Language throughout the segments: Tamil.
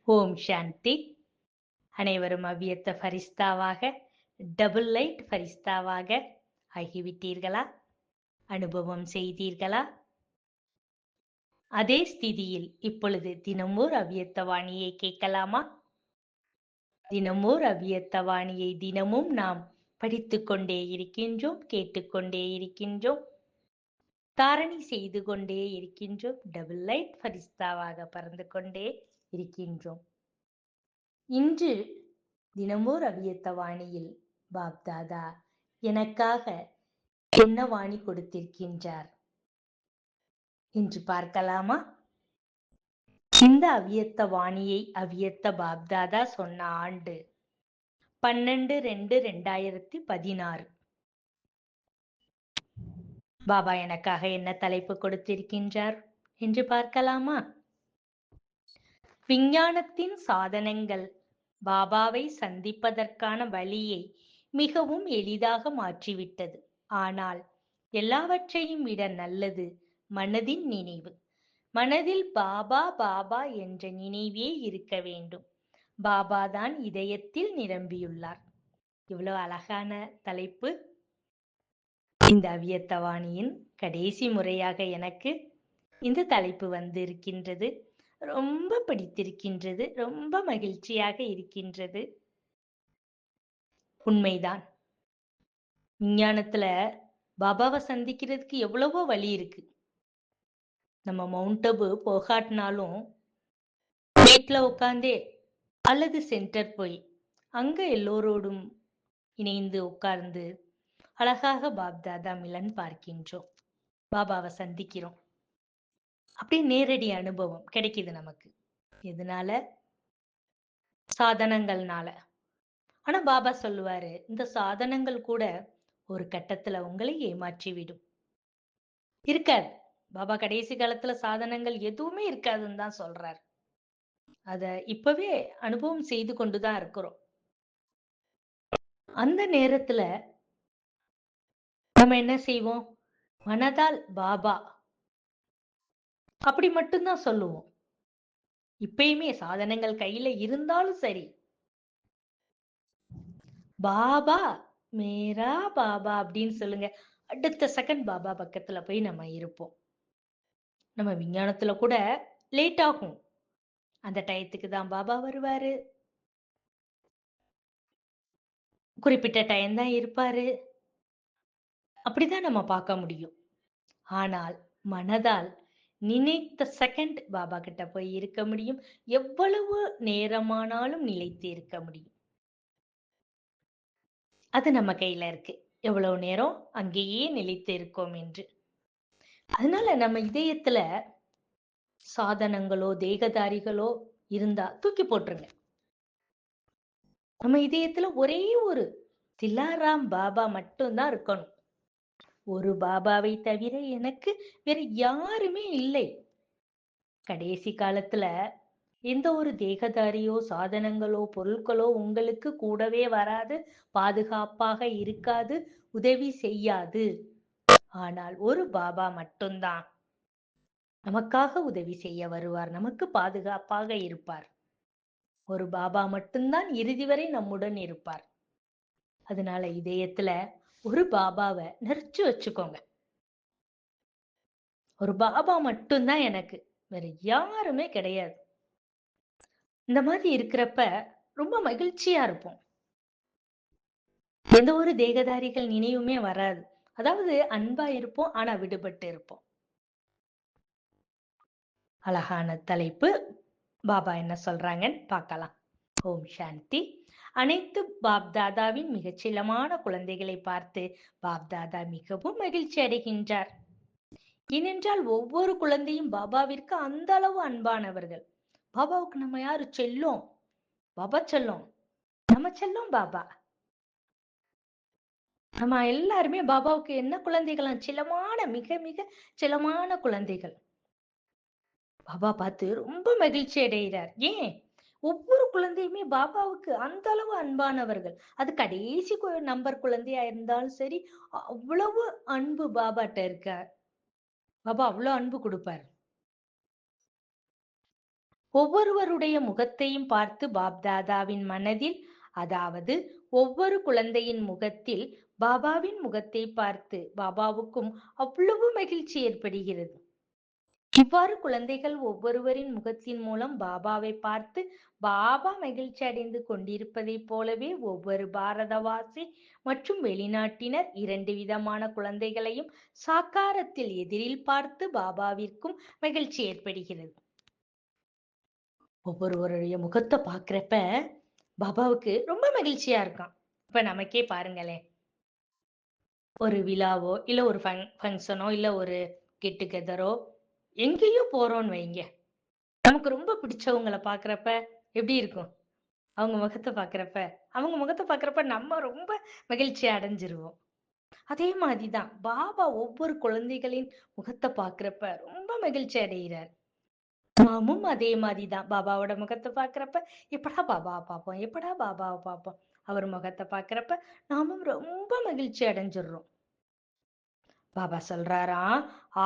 ஓம் சாந்தி. அனைவரும் அவ்வியத்த ஃபரிஸ்தாவாக, டபுள் லைட் ஃபரிஸ்தாவாக ஆகிவிட்டீர்களா? அனுபவம் செய்தீர்களா? அதே ஸ்திதியில் இப்பொழுது தினமோர் அவ்வியத்த வாணியை கேட்கலாமா? தினமோர் அவ்வியத்த வாணியை தினமும் நாம் படித்துக் கொண்டே இருக்கின்றோம், கேட்டுக்கொண்டே இருக்கின்றோம், தாரணி செய்து கொண்டே இருக்கின்றோம், டபுள் லைட் ஃபரிஸ்தாவாக பறந்து கொண்டே இருக்கின்றோம். இன்று தினமோர் அவ்வியத்த வாணியில் பாப்தாதா எனக்காக என்ன வாணி கொடுத்திருக்கின்றார் என்று பார்க்கலாமா? இந்த அவ்வியத்த வாணியை அவ்வியத்த பாப்தாதா சொன்ன ஆண்டு 12/2/2016. பாபா எனக்காக என்ன தலைப்பு கொடுத்திருக்கின்றார் என்று பார்க்கலாமா? விஞ்ஞானத்தின் சாதனங்கள் பாபாவை சந்திப்பதற்கான வழியை மிகவும் எளிதாக மாற்றிவிட்டது. ஆனால் எல்லாவற்றையும் விட நல்லது மனதின் நினைவு. மனதில் பாபா பாபா என்ற நினைவே இருக்க வேண்டும். பாபா தான் இதயத்தில் நிரம்பியுள்ளார். இவ்வளவு அழகான தலைப்பு. இந்த அவ்வியத்தவாணியின் கடைசி முறையாக எனக்கு இந்த தலைப்பு இருக்கின்றது. ரொம்ப பிடித்திருக்கின்றது, ரொம்ப மகிழ்ச்சியாக இருக்கின்றது. உண்மைதான், விஞ்ஞானத்துல பாபாவை சந்திக்கிறதுக்கு எவ்வளவோ வழி இருக்கு. நம்ம மவுண்ட் அபு போகாட்டினாலும் வீட்டுல உட்கார்ந்தே அல்லது சென்டர் போய் அங்க எல்லோரோடும் இணைந்து உட்கார்ந்து அழகாக பாப்தாதா மிலன் பார்க்கின்றோம், பாபாவை சந்திக்கிறோம். அப்படியே நேரடி அனுபவம் கிடைக்குது நமக்கு. எதனால? சாதனங்கள்னால. ஆனா பாபா சொல்லுவாரு, இந்த சாதனங்கள் கூட ஒரு கட்டத்துல உங்களை ஏமாற்றிவிடும். இருக்காது. பாபா கடைசி காலத்துல சாதனங்கள் எதுவுமே இருக்காதுன்னு தான் சொல்றாரு. அத இப்பவே அனுபவம் செய்து கொண்டுதான் இருக்கிறோம். அந்த நேரத்துல நம்ம என்ன செய்வோம்? மனதால் பாபா அப்படி மட்டும்தான் சொல்லுவோம். இப்பயுமே சாதனங்கள் கையில இருந்தாலும் சரி, பாபா மேரா பாபா அப்படின்னு சொல்லுங்க, அடுத்த செகண்ட் பாபா பக்கத்துல போய் நம்ம இருப்போம். நம்ம விஞ்ஞானத்துல கூட லேட் ஆகும். அந்த டயத்துக்கு தான் பாபா வருவாரு, குறிப்பிட்ட டைம் தான் இருப்பாரு. அப்படிதான் நம்ம பார்க்க முடியும். ஆனால் மனதால் நினைத்த செகண்ட் பாபா கிட்ட போய் இருக்க முடியும். எவ்வளவு நேரமானாலும் நிலைத்து இருக்க முடியும். அது நம்ம கையில இருக்கு, எவ்வளவு நேரம் அங்கேயே நிலைத்து இருக்கோம் என்று. அதனால நம்ம இதயத்துல சாதனங்களோ தேகதாரிகளோ இருந்தா தூக்கி போட்டுருங்க. நம்ம இதயத்துல ஒரே ஒரு திலாராம் பாபா மட்டும்தான் இருக்கணும். ஒரு பாபாவை தவிர எனக்கு வேற யாருமே இல்லை. கடைசி காலத்துல எந்த ஒரு தேகதாரியோ சாதனங்களோ பொருட்களோ உங்களுக்கு கூடவே வராது, பாதுகாப்பாக இருக்காது, உதவி செய்யாது. ஆனால் ஒரு பாபா மட்டும்தான் நமக்காக உதவி செய்ய வருவார், நமக்கு பாதுகாப்பாக இருப்பார். ஒரு பாபா மட்டும்தான் இறுதி வரை நம்முடன் இருப்பார். அதனால இதயத்துல ஒரு பாபாவை நிறைச்சு வச்சுக்கோங்க. ஒரு பாபா மட்டும்தான் எனக்கு, வேற யாருமே கிடையாது. இந்த மாதிரி இருக்கிறப்ப ரொம்ப மகிழ்ச்சியா இருப்போம். எந்த ஒரு தேகதாரிகள் நினைவுமே வராது. அதாவது அன்பா இருப்போம், ஆனா விடுபட்டு இருப்போம். அழகான தலைப்பு. பாபா என்ன சொல்றாங்கன்னு பார்க்கலாம். ஓம் சாந்தி. அனைத்து பாப்தாதாவின் மிகச்சிலமான குழந்தைகளை பார்த்து பாப்தாதா மிகவும் மகிழ்ச்சி அடைகின்றார். ஏனென்றால் ஒவ்வொரு குழந்தையும் பாபாவிற்கு அந்த அளவு அன்பானவர்கள். பாபாவுக்கு நம்ம யாரு? செல்லும். பாபா செல்லும், நம்ம செல்லும் பாபா. நம்ம எல்லாருமே பாபாவுக்கு என்ன குழந்தைகள்? சிலமான, மிக மிக சிலமான குழந்தைகள். பாபா பார்த்து ரொம்ப மகிழ்ச்சி அடைகிறார். ஏன்? ஒவ்வொரு குழந்தையுமே பாபாவுக்கு அந்த அளவு அன்பானவர்கள். அது கடைசி நம்பர் குழந்தையா இருந்தாலும் சரி, அவ்வளவு அன்பு பாபாட்ட இருக்கார். பாபா அவ்வளவு அன்பு கொடுப்பார். ஒவ்வொருவருடைய முகத்தையும் பார்த்து பாப்தாதாவின் மனதில், அதாவது ஒவ்வொரு குழந்தையின் முகத்தில் பாபாவின் முகத்தை பார்த்து பாபாவுக்கும் அவ்வளவு மகிழ்ச்சி ஏற்படுகிறது. இவ்வாறு குழந்தைகள் ஒவ்வொருவரின் முகத்தின் மூலம் பாபாவை பார்த்து பாபா மகிழ்ச்சி அடைந்து கொண்டிருப்பதைப் போலவே ஒவ்வொரு பாரதவாசி மற்றும் வெளிநாட்டினர் 2 விதமான குழந்தைகளையும் சாக்காரத்தில் எதிரில் பார்த்து பாபாவிற்கும் மகிழ்ச்சி ஏற்படுகிறது. ஒவ்வொருவருடைய முகத்தை பாக்குறப்ப பாபாவுக்கு ரொம்ப மகிழ்ச்சியா இருக்கான். இப்ப நமக்கே பாருங்களேன், ஒரு விழாவோ இல்ல ஒரு ஃபங்க்ஷனோ இல்ல ஒரு கெட் டுகெதரோ எங்கேயோ போறோம்னு வைங்க, நமக்கு ரொம்ப பிடிச்சவங்களை பாக்குறப்ப எப்படி இருக்கும்? அவங்க முகத்தை பாக்குறப்ப நம்ம ரொம்ப மகிழ்ச்சி அடைஞ்சிருவோம். அதே மாதிரிதான் பாபா ஒவ்வொரு குழந்தைகளின் முகத்தை பாக்குறப்ப ரொம்ப மகிழ்ச்சி அடைகிறார். நாமும் அதே மாதிரிதான் பாபாவோட முகத்தை பாக்குறப்ப எப்படா பாபாவை பார்ப்போம், எப்படா பாபாவை பார்ப்போம். அவர் முகத்தை பாக்குறப்ப நாமும் ரொம்ப மகிழ்ச்சி அடைஞ்சிடுறோம். பாபா சொல்றாராம்,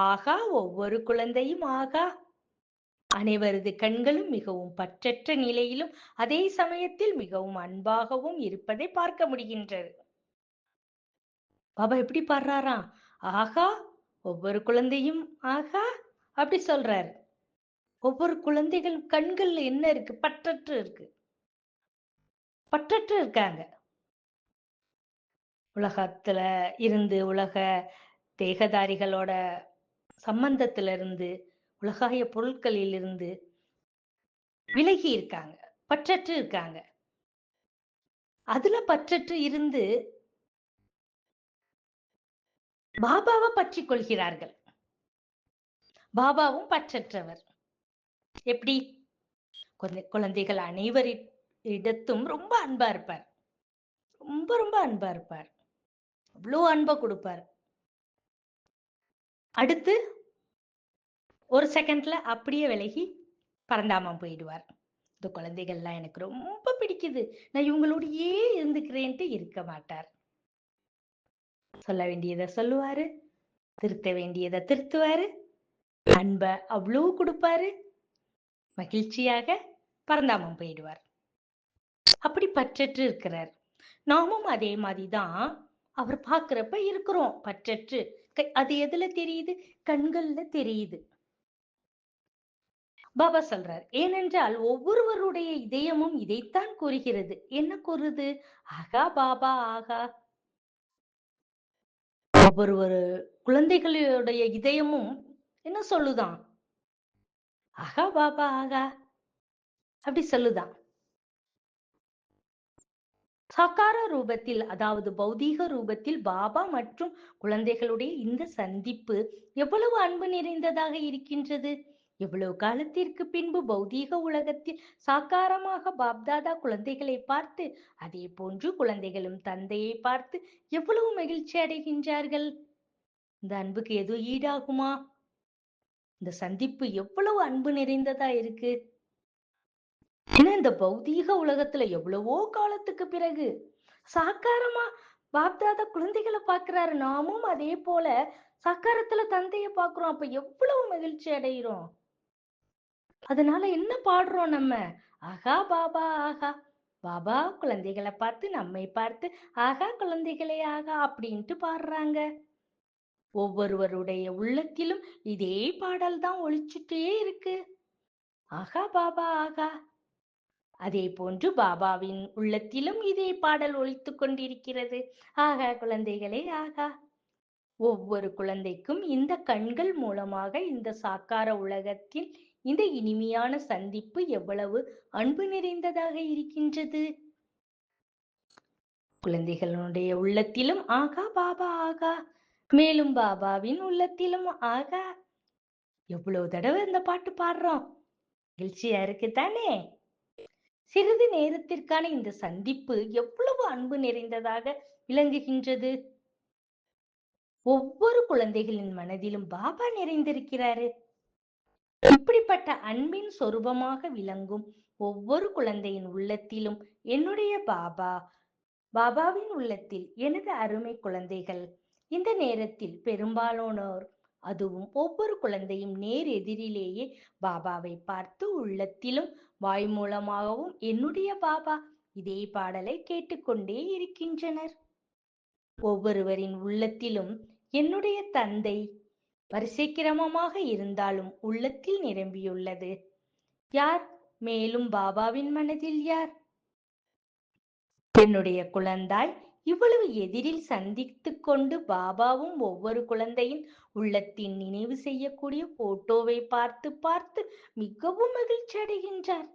ஆகா ஒவ்வொரு குழந்தையும் ஆகா, அனைவரது கண்களும் மிகவும் பற்றற்ற நிலையிலும் அதே சமயத்தில் மிகவும் அன்பாகவும் இருப்பதை பார்க்க முடிகின்றது. பாபா எப்படி பாடுறாராம், ஆகா ஒவ்வொரு குழந்தையும் ஆகா அப்படி சொல்றாரு. ஒவ்வொரு குழந்தைகள் கண்கள்ல என்ன இருக்கு? பற்றற்று இருக்கு, பற்றற்று இருக்காங்க. உலகத்துல இருந்து, உலக தேகதாரிகளோட சம்பந்தத்துல இருந்து, உலகாய பொருட்களில் இருந்து விலகி இருக்காங்க, பற்றற்று இருக்காங்க. அதுல பற்றற்று இருந்து பாபாவை பற்றி கொள்கிறார்கள். பாபாவும் பற்றற்றவர். எப்படி? குழந்தைகள் அனைவரிடத்தும் ரொம்ப அன்பா இருப்பார், ரொம்ப ரொம்ப அன்பா இருப்பார், அவ்வளோ அன்பை கொடுப்பார். அடுத்து ஒரு செகண்ட்ல அப்படியே விலகி பரந்தாமம் போயிடுவார். இந்த குழந்தைகள்லாம் எனக்கு ரொம்ப பிடிக்குது, நான் இவங்களோடயே இருந்துக்கிறேன்ட்டு இருக்க மாட்டார். சொல்ல வேண்டியதை சொல்லுவாரு, திருத்த வேண்டியதை திருத்துவாரு, அன்ப அவ்வளோ கொடுப்பாரு, மகிழ்ச்சியாக பரந்தாமம் போயிடுவார். அப்படி பற்றற்று இருக்கிறார். நாமும் அதே மாதிரிதான் அவர் பார்க்கிறப்ப இருக்கிறோம் பற்றற்று. அது எதுல தெரியுது? கண்கள்ல தெரியுது. பாபா சொல்றார், ஏனென்றால் ஒவ்வொருவருடைய இதயமும் இதைத்தான் கூறுகிறது. என்ன கூறுது? ஆகா பாபா ஆகா. ஒவ்வொரு குழந்தைகளுடைய இதயமும் என்ன சொல்லுதான்? ஆகா பாபா ஆகா அப்படி சொல்லுதான். சாக்கார ரூபத்தில், அதாவது பௌதீக ரூபத்தில் பாபா மற்றும் குழந்தைகளுடைய இந்த சந்திப்பு எவ்வளவு அன்பு நிறைந்ததாக இருக்கின்றது. எவ்வளவு காலத்திற்கு பின்பு பௌதீக உலகத்தில் சாக்காரமாக பாப்தாதா குழந்தைகளை பார்த்து, அதே போன்று குழந்தைகளும் தந்தையை பார்த்து எவ்வளவு மகிழ்ச்சி அடைகின்றார்கள். இந்த அன்புக்கு எதுவும் ஈடாகுமா? இந்த சந்திப்பு எவ்வளவு அன்பு நிறைந்ததா இருக்கு. ஏன்னா இந்த பௌதீக உலகத்துல எவ்வளவோ காலத்துக்கு பிறகு சாக்காரமா பாப்தாதா குழந்தைகளை பாக்குறாரு. நாமும் அதே போல சாக்காரத்துல தந்தைய பாக்குறோம். அப்ப எவ்வளவு மகிழ்ச்சி அடைகிறோம். அதனால என்ன பாடுறோம் நம்ம? ஆகா பாபா ஆகா. பாபா குழந்தைகளை பார்த்து நம்மை பார்த்து ஆகா குழந்தைகளே ஆகா அப்படின்ட்டு பாடுறாங்க. ஒவ்வொருவருடைய உள்ளத்திலும் இதே பாடல் தான் ஒலிச்சுட்டே இருக்கு. ஆகா பாபா ஆகா. அதே போன்று பாபாவின் உள்ளத்திலும் இதே பாடல் ஒலித்துக் கொண்டிருக்கிறது. ஆகா குழந்தைகளே ஆகா. ஒவ்வொரு குழந்தைக்கும் இந்த கண்கள் மூலமாக இந்த சாக்கார உலகத்தில் இந்த இனிமையான சந்திப்பு எவ்வளவு அன்பு நிறைந்ததாக இருக்கின்றது. குழந்தைகளுடைய உள்ளத்திலும் ஆகா பாபா ஆகா, மேலும் பாபாவின் உள்ளத்திலும் ஆகா. எவ்வளவு தடவை இந்த பாட்டு பாடுறோம், மகிழ்ச்சியா இருக்கு தானே? சிறிது நேரத்திற்கான இந்த சந்திப்பு எவ்வளவு அன்பு நிறைந்ததாக விளங்குகின்றது. ஒவ்வொரு குழந்தைகளின் மனதிலும் பாபா நிறைந்திருக்கிறாரு. இப்படிப்பட்ட அன்பின் சொரூபமாக விளங்கும் ஒவ்வொரு குழந்தையின் உள்ளத்திலும் என்னுடைய பாபா, பாபாவின் உள்ளத்தில் எனது அருமை குழந்தைகள். இந்த நேரத்தில் பெரும்பாலானோர் அதுவும் ஒவ்வொரு குழந்தையும் நேர் எதிரிலேயே பாபாவை பார்த்து உள்ளத்திலும் வாய் மூலமாகவும் என்னுடைய பாபா இதே பாடலை கேட்டுக்கொண்டே இருக்கின்றனர். ஒவ்வொருவரின் உள்ளத்திலும் என்னுடைய தந்தை வரிசை கிரமமாக இருந்தாலும் உள்ளத்தில் நிரம்பியுள்ளது. யார்? மேலும் பாபாவின் மனதில் யார்? என்னுடைய குழந்தாய் இவ்வளவு எதிரில் சந்தித்துக் கொண்டு பாபாவும் ஒவ்வொரு குழந்தையின் உள்ளத்தின் நினைவு செய்யக்கூடிய போட்டோவை பார்த்து பார்த்து மிகவும் மகிழ்ச்சி அடைகின்றார்.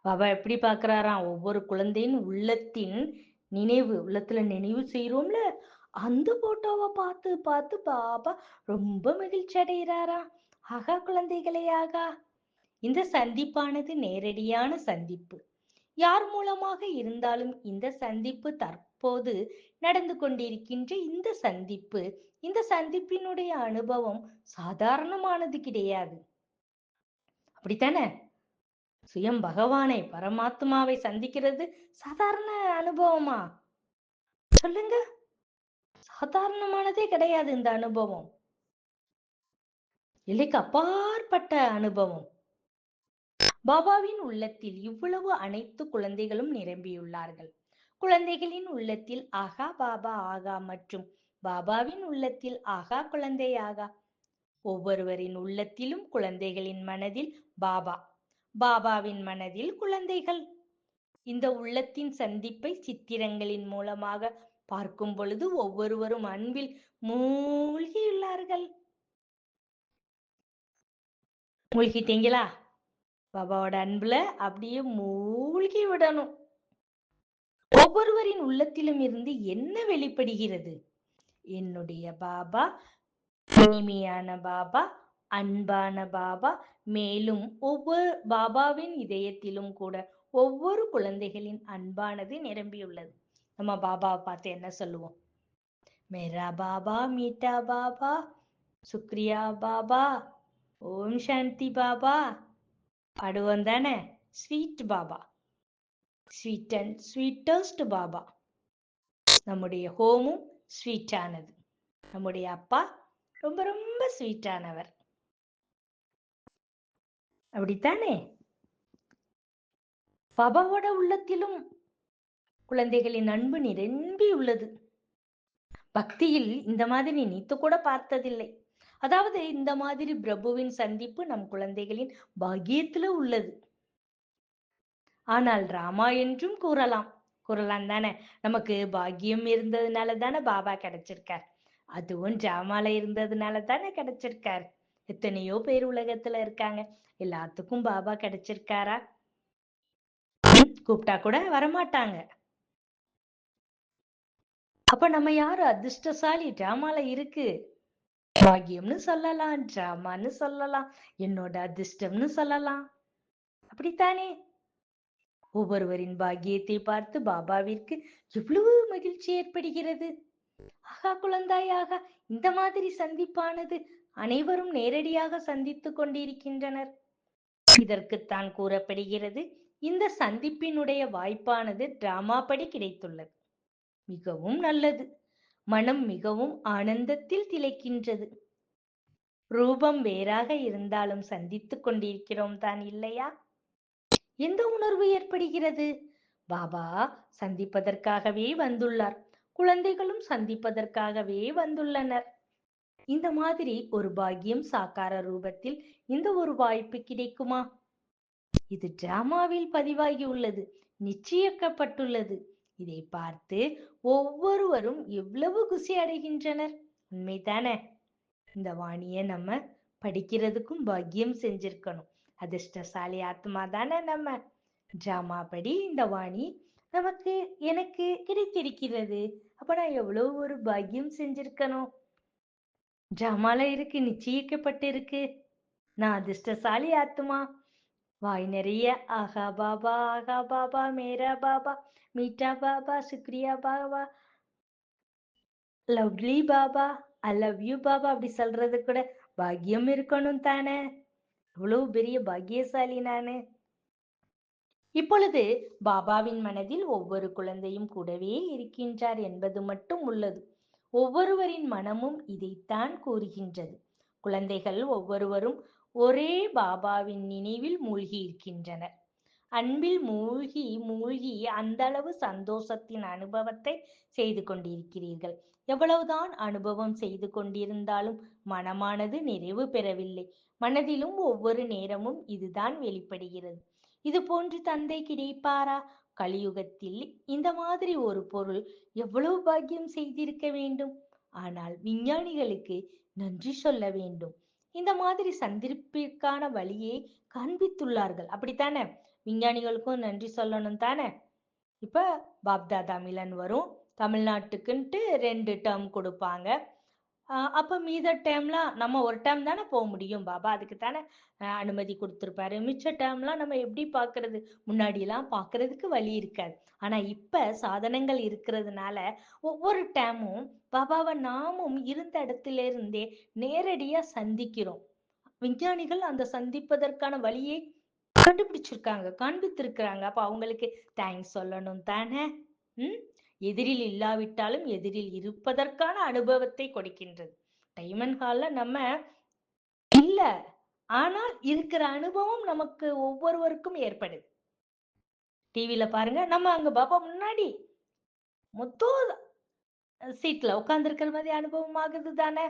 பாபா எப்படி பாக்குறாராம்? ஒவ்வொரு குழந்தையின் உள்ளத்தின் உள்ளத்துல நினைவு செய்யறோம்ல, அந்த போட்டோவை பார்த்து பார்த்து பாபா ரொம்ப மகிழ்ச்சி அடைகிறாரா. ஆகா குழந்தைகளே ஆகா. இந்த சந்திப்பானது நேரடியான சந்திப்பு. யார் மூலமாக இருந்தாலும் இந்த சந்திப்பு தற்போது நடந்து கொண்டிருக்கின்ற இந்த சந்திப்பினுடைய அனுபவம் சாதாரணமானது கிடையாது. அப்படித்தானே? சுயம் பகவானை பரமாத்மாவை சந்திக்கிறது சாதாரண அனுபவமா? சொல்லுங்க. சாதாரணமானதே கிடையாது இந்த அனுபவம். எல்லைக்கு அப்பாற்பட்ட அனுபவம். பாபாவின் உள்ளத்தில் இவ்வளவு அனைத்து குழந்தைகளும் நிரம்பியுள்ளார்கள். குழந்தைகளின் உள்ளத்தில் ஆகா பாபா ஆகா மற்றும் பாபாவின் உள்ளத்தில் ஆகா குழந்தை ஆகா. ஒவ்வொருவரின் உள்ளத்திலும் குழந்தைகளின் மனதில் பாபா, பாபாவின் மனதில் குழந்தைகள். இந்த உள்ளத்தின் சந்திப்பை சித்திரங்களின் மூலமாக பார்க்கும் பொழுது ஒவ்வொருவரும் அன்பில் மூழ்கியுள்ளார்கள். மூழ்கிட்டீங்களா? பாபாவோட அன்புல அப்படியே மூழ்கி விடணும். ஒவ்வொருவரின் உள்ளத்திலும் இருந்து என்ன வெளிப்படுகிறது? என்னுடைய பாபா இனிமையான பாபா, அன்பான பாபா. மேலும் ஒவ்வொரு பாபாவின் இதயத்திலும் கூட ஒவ்வொரு குழந்தைகளின் அன்பானது நிரம்பியுள்ளது. நம்ம பாபாவை பார்த்து என்ன சொல்லுவோம்? மேரா பாபா மீட்டா பாபா, சுக்ரியா பாபா, ஓம் சாந்தி பாபா. பாடுவோம் தானே? Sweet Baba, sweet and sweetest Baba. நம்முடைய ஹோமும் ஸ்வீட்டானது. நம்முடைய அப்பா ரொம்ப ரொம்ப ஸ்வீட்டானவர். அப்படித்தானே? பாபாவோட உள்ளத்திலும் குழந்தைகளின் அன்பு நிரம்பி உள்ளது. பக்தியில் இந்த மாதிரி நினைத்து கூட பார்த்ததில்லை. அதாவது இந்த மாதிரி பிரபுவின் சந்திப்பு நம் குழந்தைகளின் பாக்கியத்துல உள்ளது. ஆனால் ராமா என்றும் கூறலாம் தானே? நமக்கு பாக்கியம் இருந்ததுனால தானே பாபா கிடைச்சிருக்கார். அதுவும் டிராமால இருந்ததுனால தானே கிடைச்சிருக்கார். எத்தனையோ பேர் உலகத்துல இருக்காங்க, எல்லாத்துக்கும் பாபா கிடைச்சிருக்காரா? கூப்பிட்டா கூட வரமாட்டாங்க. அப்ப நம்ம யாரு அதிர்ஷ்டசாலி? டிராமால இருக்கு, பாக்கியம்னு சொல்லலாம், டிராமான்னு சொல்லலாம், என்னோட அதிர்ஷ்டம்னு சொல்லலாம். அப்படித்தானே? ஒவ்வொருவரின் பாக்கியத்தை பார்த்து பாபாவிற்கு எவ்வளவு மகிழ்ச்சி ஏற்படுகிறது. ஆகா குழந்தாயாக, இந்த மாதிரி சந்திப்பானது அனைவரும் நேரடியாக சந்தித்துக் கொண்டிருக்கின்றனர். இதற்குத்தான் கூறப்படுகிறது, இந்த சந்திப்பினுடைய வாய்ப்பானது டிராமா படி கிடைத்துள்ளது. மிகவும் நல்லது. மனம் மிகவும் ஆனந்தத்தில் திளைக்கின்றது. ரூபம் வேறாக இருந்தாலும் சந்தித்துக் கொண்டிருக்கிறோம் தான் இல்லையா? எந்த உணர்வு ஏற்படுகிறது? பாபா சந்திப்பதற்காகவே வந்துள்ளார், குழந்தைகளும் சந்திப்பதற்காகவே வந்துள்ளனர். இந்த மாதிரி ஒரு பாக்கியம் சாக்கார ரூபத்தில் இந்த ஒரு வாய்ப்பு கிடைக்குமா? இது டிராமாவில் பதிவாகி உள்ளது, நிச்சயிக்கப்பட்டுள்ளது. இதை பார்த்து ஒவ்வொருவரும் எவ்வளவு குஷி அடைகின்றனர். உண்மைதானே? இந்த வாணியை நம்ம படிக்கிறதுக்கும் பாக்கியம் செஞ்சிருக்கணும். அதிர்ஷ்டசாலி ஆத்மா தானே நம்ம. டிராமா படி இந்த வாணி எனக்கு கிடைத்திருக்கிறது. அப்ப நான் எவ்வளவு ஒரு பாக்கியம் செஞ்சிருக்கணும். டிராமால இருக்கு, நிச்சயிக்கப்பட்டு இருக்கு. நான் அதிர்ஷ்டசாலி ஆத்மா. வாய் நிறைய ஆகா பாபா, ஆகா பாபா, மேரா பாபா, மீட்டா பாபா, சுக்ரியா பாபா, லவ்லி பாபா, ஐ லவ் யூ பாபா அப்படி சொல்றது கூட பாக்கியம் இருக்கணும் தானே. இவ்வளவு பெரிய பாக்கியசாலி நானு. இப்பொழுது பாபாவின் மனதில் ஒவ்வொரு குழந்தையும் கூடவே இருக்கின்றார் என்பது மட்டும் உள்ளது. ஒவ்வொருவரின் மனமும் இதைத்தான் கூறுகின்றது. குழந்தைகள் ஒவ்வொருவரும் ஒரே பாபாவின் நினைவில் மூழ்கி இருக்கின்றனர். அன்பில் மூழ்கி மூழ்கி அந்த அளவு சந்தோஷத்தின் அனுபவத்தை செய்து கொண்டிருக்கிறீர்கள். எவ்வளவுதான் அனுபவம் செய்து கொண்டிருந்தாலும் மனமானது நிறைவு பெறவில்லை. மனதிலும் ஒவ்வொரு நேரமும் இதுதான் வெளிப்படுகிறது. இது போன்று தந்தை கிடைப்பாரா? கலியுகத்தில் இந்த மாதிரி ஒரு பொருள் எவ்வளவு பாக்கியம் செய்திருக்க வேண்டும். ஆனால் விஞ்ஞானிகளுக்கு நன்றி சொல்ல வேண்டும். இந்த மாதிரி சந்திப்பிற்கான வழியை காண்பித்துள்ளார்கள். அப்படித்தானே? விஞ்ஞானிகளுக்கும் நன்றி சொல்லணும் தானே? இப்ப பாப்தாதா மிலன் வரும். தமிழ்நாட்டுக்குன்ட்டு 2 டேர்ம் கொடுப்பாங்க. அப்ப மீத டேர்ம்லாம் நம்ம ஒரு டேர்ம் தானே போக முடியும். பாபா அதுக்கு தானே அனுமதி கொடுத்திருப்பாரு. மிச்ச டேர்ம்லாம் நம்ம எப்படி பாக்குறது? முன்னாடி எல்லாம் பாக்குறதுக்கு வழி இருக்காது. ஆனா இப்ப சாதனங்கள் இருக்கிறதுனால ஒவ்வொரு டேமும் பாபாவை நாமும் இருந்த இடத்துல இருந்தே நேரடியா சந்திக்கிறோம். விஞ்ஞானிகள் அந்த சந்திப்பதற்கான வழியை கண்டுபிடிச்சிருக்காங்க, காண்பித்திருக்கிறாங்க. அப்ப அவங்களுக்கு தேங்க்ஸ் சொல்லணும் தானே? எதிரில் இல்லாவிட்டாலும் எதிரில் இருப்பதற்கான அனுபவத்தை கொடுக்கின்றது. டைமண்ட் ஹால்ல நம்ம இல்ல, ஆனால் இருக்கிற அனுபவம் நமக்கு ஒவ்வொருவருக்கும் ஏற்படுது. டிவில பாருங்க, நம்ம அங்க பாபா முன்னாடி மொத்தம் சீட்ல உட்கார்ந்து இருக்கிற மாதிரி அனுபவம் ஆகுது தானே?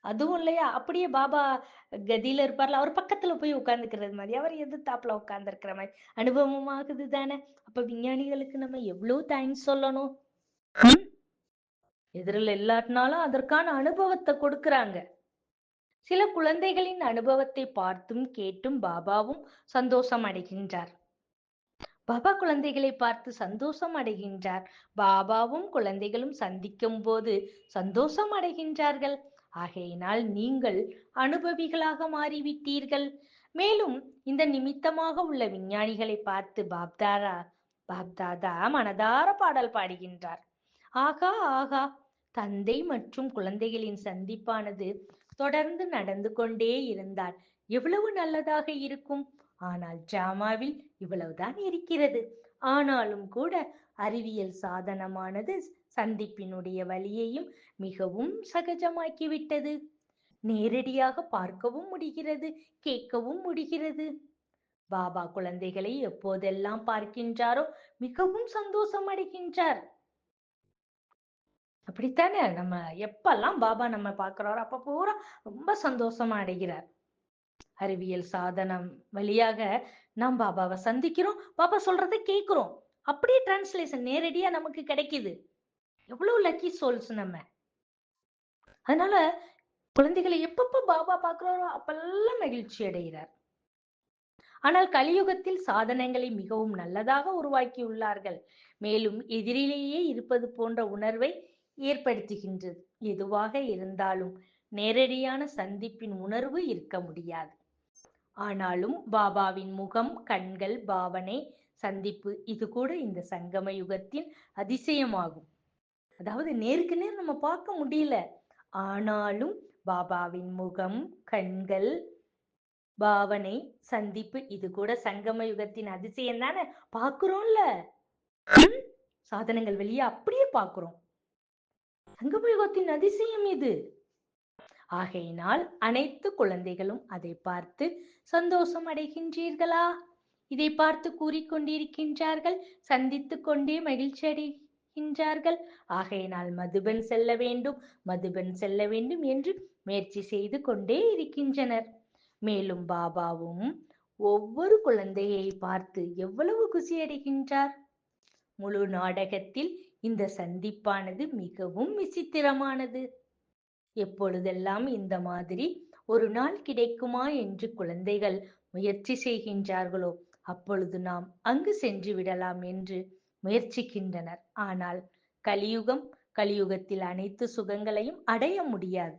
அதுவும் இல்லையா, அப்படியே பாபா கதியில இருப்பார்ல, அவர் பக்கத்துல போய் உட்கார்ந்துக்கிறது மாதிரி, அவர் எதிர்த்தாப்புல உட்கார்ந்து இருக்கிற மாதிரி அனுபவம் ஆகுது தானே? அப்ப விஞ்ஞானிகளுக்கு நம்ம எவ்வளவு தேங்க்ஸ் சொல்லணும். எதிரில் இல்லாட்டினாலும் அதற்கான அனுபவத்தை கொடுக்கறாங்க. சில குழந்தைகளின் அனுபவத்தை பார்த்தும் கேட்டும் பாபாவும் சந்தோஷம் அடைகின்றார். பாபா குழந்தைகளை பார்த்து சந்தோஷம் அடைகின்றார். பாபாவும் குழந்தைகளும் சந்திக்கும் போது சந்தோஷம் அடைகின்றார்கள். ஆகையினால் நீங்கள் அனுபவிகளாக மாறிவிட்டீர்கள். மேலும் இந்த நிமித்தமாக உள்ள விஞ்ஞானிகளை பார்த்து பாப்தாதா மனதார பாடல் பாடுகின்றார். ஆகா ஆகா, தந்தை மற்றும் குழந்தைகளின் சந்திப்பானது தொடர்ந்து நடந்து கொண்டே இருந்தால் எவ்வளவு நல்லதாக இருக்கும். ஆனால் டிராமாவில் இவ்வளவுதான் இருக்கிறது. ஆனாலும் கூட அறிவியல் சாதனமானது சந்திப்பினுடைய வழியையும் மிகவும் சகஜமாக்கிவிட்டது. நேரடியாக பார்க்கவும் முடிகிறது, கேட்கவும் முடிகிறது. பாபா குழந்தைகளை எப்போதெல்லாம் பார்க்கின்றாரோ மிகவும் சந்தோஷம் அடைகின்றார். அப்படித்தானே? நம்ம எப்பெல்லாம் பாபா நம்ம பார்க்கிறாரோ அப்ப பூரா ரொம்ப சந்தோஷமா அடைகிறார். அறிவியல் சாதனம் வழியாக நாம் பாபாவை சந்திக்கிறோம், பாபா சொல்றதை கேட்கிறோம். அப்படியே டிரான்ஸ்லேஷன் நேரடியா நமக்கு கிடைக்குது. எவ்வளவு லக்கி சோல்ஸ் நம்ம. அதனால குழந்தைகளை எப்பப்ப பாபா பார்க்கிறாரோ அப்பெல்லாம் மகிழ்ச்சி அடைகிறார். ஆனால் கலியுகத்தில் சாதனங்களை மிகவும் நல்லதாக உருவாக்கி உள்ளார்கள். மேலும் எதிரிலேயே இருப்பது போன்ற உணர்வை ஏற்படுத்துகின்றது. எதுவாக இருந்தாலும் நேரடியான சந்திப்பின் உணர்வு இருக்க முடியாது. ஆனாலும் பாபாவின் முகம், கண்கள், பாவனை, சந்திப்பு இது கூட இந்த சங்கம யுகத்தின் அதிசயமாகும். அதாவது நேருக்கு நேர் நம்ம பார்க்க முடியல, ஆனாலும் பாபாவின் முகம், கண்கள், பாவனை, சந்திப்பு இது கூட சங்கம யுகத்தின் அதிசயம் தானே? பாக்குறோம்ல, சாதனங்கள் வெளியே அப்படியே பாக்குறோம். சங்கம யுகத்தின் அதிசயம் இது. ஆகையினால் அனைத்து குழந்தைகளும் அதை பார்த்து சந்தோஷம் அடைகின்றீர்களா? இதை பார்த்து கூறிக்கொண்டிருக்கின்றார்கள், சந்தித்துக் கொண்டே மகிழ்ச்சி அடைகின்றார்கள். ஆகையினால் மதுபன் செல்ல வேண்டும், மதுபன் செல்ல வேண்டும் என்று முயற்சி செய்து கொண்டே இருக்கின்றனர். மேலும் பாபாவும் ஒவ்வொரு குழந்தையை பார்த்து எவ்வளவு குஷி அடைகின்றார். முழு நாடகத்தில் இந்த சந்திப்பானது மிகவும் விசித்திரமானது. எப்பொழுதெல்லாம் இந்த மாதிரி ஒரு நாள் கிடைக்குமா என்று குழந்தைகள் முயற்சி செய்கின்றார்களோ அப்பொழுது நாம் அங்கு சென்று விடலாம் என்று முயற்சிக்கின்றனர். ஆனால் கலியுகத்தில் அனைத்து சுகங்களையும் அடைய முடியாது.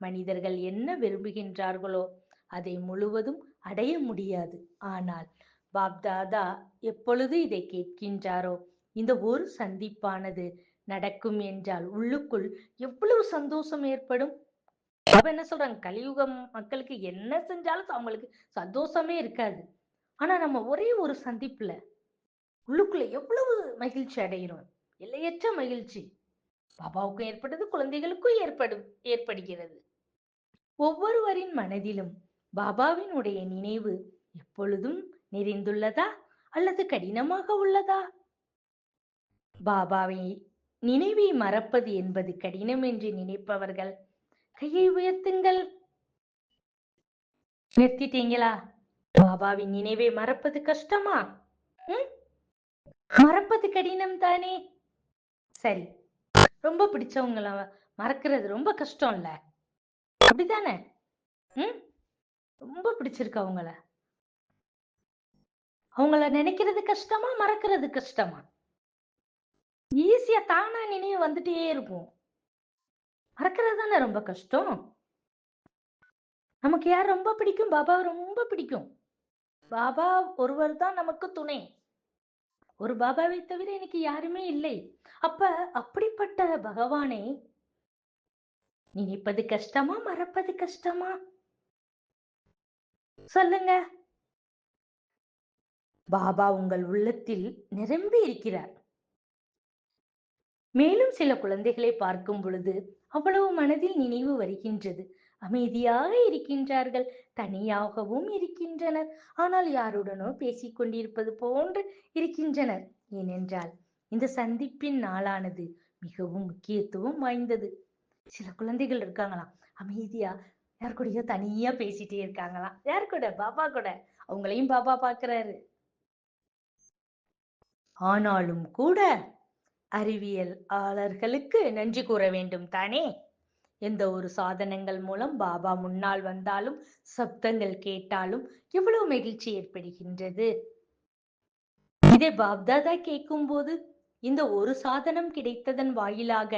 மனிதர்கள் என்ன விரும்புகின்றார்களோ அதை முழுவதும் அடைய முடியாது. ஆனால் பாப்தாதா எப்பொழுது இதை கேட்கின்றாரோ இந்த ஒரு சந்திப்பானது நடக்கும் என்றால் உள்ளுக்குள் எவ்வளவு சந்தோஷம் ஏற்படும். அப்ப என்ன சொல்றாங்க, கலியுகம் மக்களுக்கு என்ன செஞ்சாலும் அவங்களுக்கு சந்தோஷமே இருக்காது. ஆனா நம்ம ஒரே ஒரு சந்திப்புல உள்ளுக்குள்ள எவ்வளவு மகிழ்ச்சி அடைகிறோம், எல்லையற்ற மகிழ்ச்சி. பாபாவுக்கும் ஏற்பட்டது, குழந்தைகளுக்கும் ஏற்படுகிறது. ஒவ்வொருவரின் மனதிலும் பாபாவின் உடைய நினைவு எப்பொழுதும் நிறைந்துள்ளதா அல்லது கடினமாக உள்ளதா? பாபாவை நினைவை மறப்பது என்பது கடினம் என்று நினைப்பவர்கள் கையை உயர்த்துங்கள். நிறுத்திட்டீங்களா? பாபாவின் நினைவை மறப்பது கஷ்டமா? மறப்பது கடினம் தானே? சரி, ரொம்ப பிடிச்சவங்கள மறக்கிறது ரொம்ப கஷ்டம் இல்ல, அப்படித்தானே? ரொம்ப பிடிச்சிருக்கு அவங்கள நினைக்கிறது கஷ்டமா, மறக்கிறது கஷ்டமா? ஈஸியா தானா நினைவு வந்துட்டே இருக்கும். மறக்கிறது தானே ரொம்ப கஷ்டம். நமக்கு யார் ரொம்ப பிடிக்கும்? பாபா ரொம்ப பிடிக்கும். பாபா ஒருவர் தான் நமக்கு துணை. ஒரு பாபாவை தவிர எனக்கு யாருமே இல்லை. அப்ப அப்படிப்பட்ட பகவானை நினைப்பது கஷ்டமா, மறப்பது கஷ்டமா? சொல்லுங்க. பாபா உங்கள் உள்ளத்தில் நிரம்பி இருக்கிறார். மேலும் சில குழந்தைகளை பார்க்கும் பொழுது அவ்வளவு மனதில் நினைவு வருகின்றது. அமைதியாக இருக்கின்றார்கள், தனியாகவும் இருக்கின்றனர், ஆனால் யாருடனோ பேசிக் கொண்டிருப்பது போன்று இருக்கின்றனர். ஏனென்றால் இந்த சந்திப்பின் நாளானது மிகவும் முக்கியத்துவம் வாய்ந்தது. சில குழந்தைகள் இருக்காங்களாம், அமைதியா யார் கூடயோ தனியா பேசிட்டே இருக்காங்களாம். யார் கூட? பாபா கூட. அவங்களையும் பாபா பாக்குறாரு. ஆனாலும் கூட அறிவியலாளர்களுக்கு நன்றி கூற வேண்டும் தானே? எந்த ஒரு சாதனங்கள் மூலம் பாபா முன்னால் வந்தாலும், சப்தங்கள் கேட்டாலும் எவ்வளவு மகிழ்ச்சி ஏற்படுகின்றது. இதை பாப்தாதா கேட்கும் போது, இந்த ஒரு சாதனம் கிடைத்ததன் வாயிலாக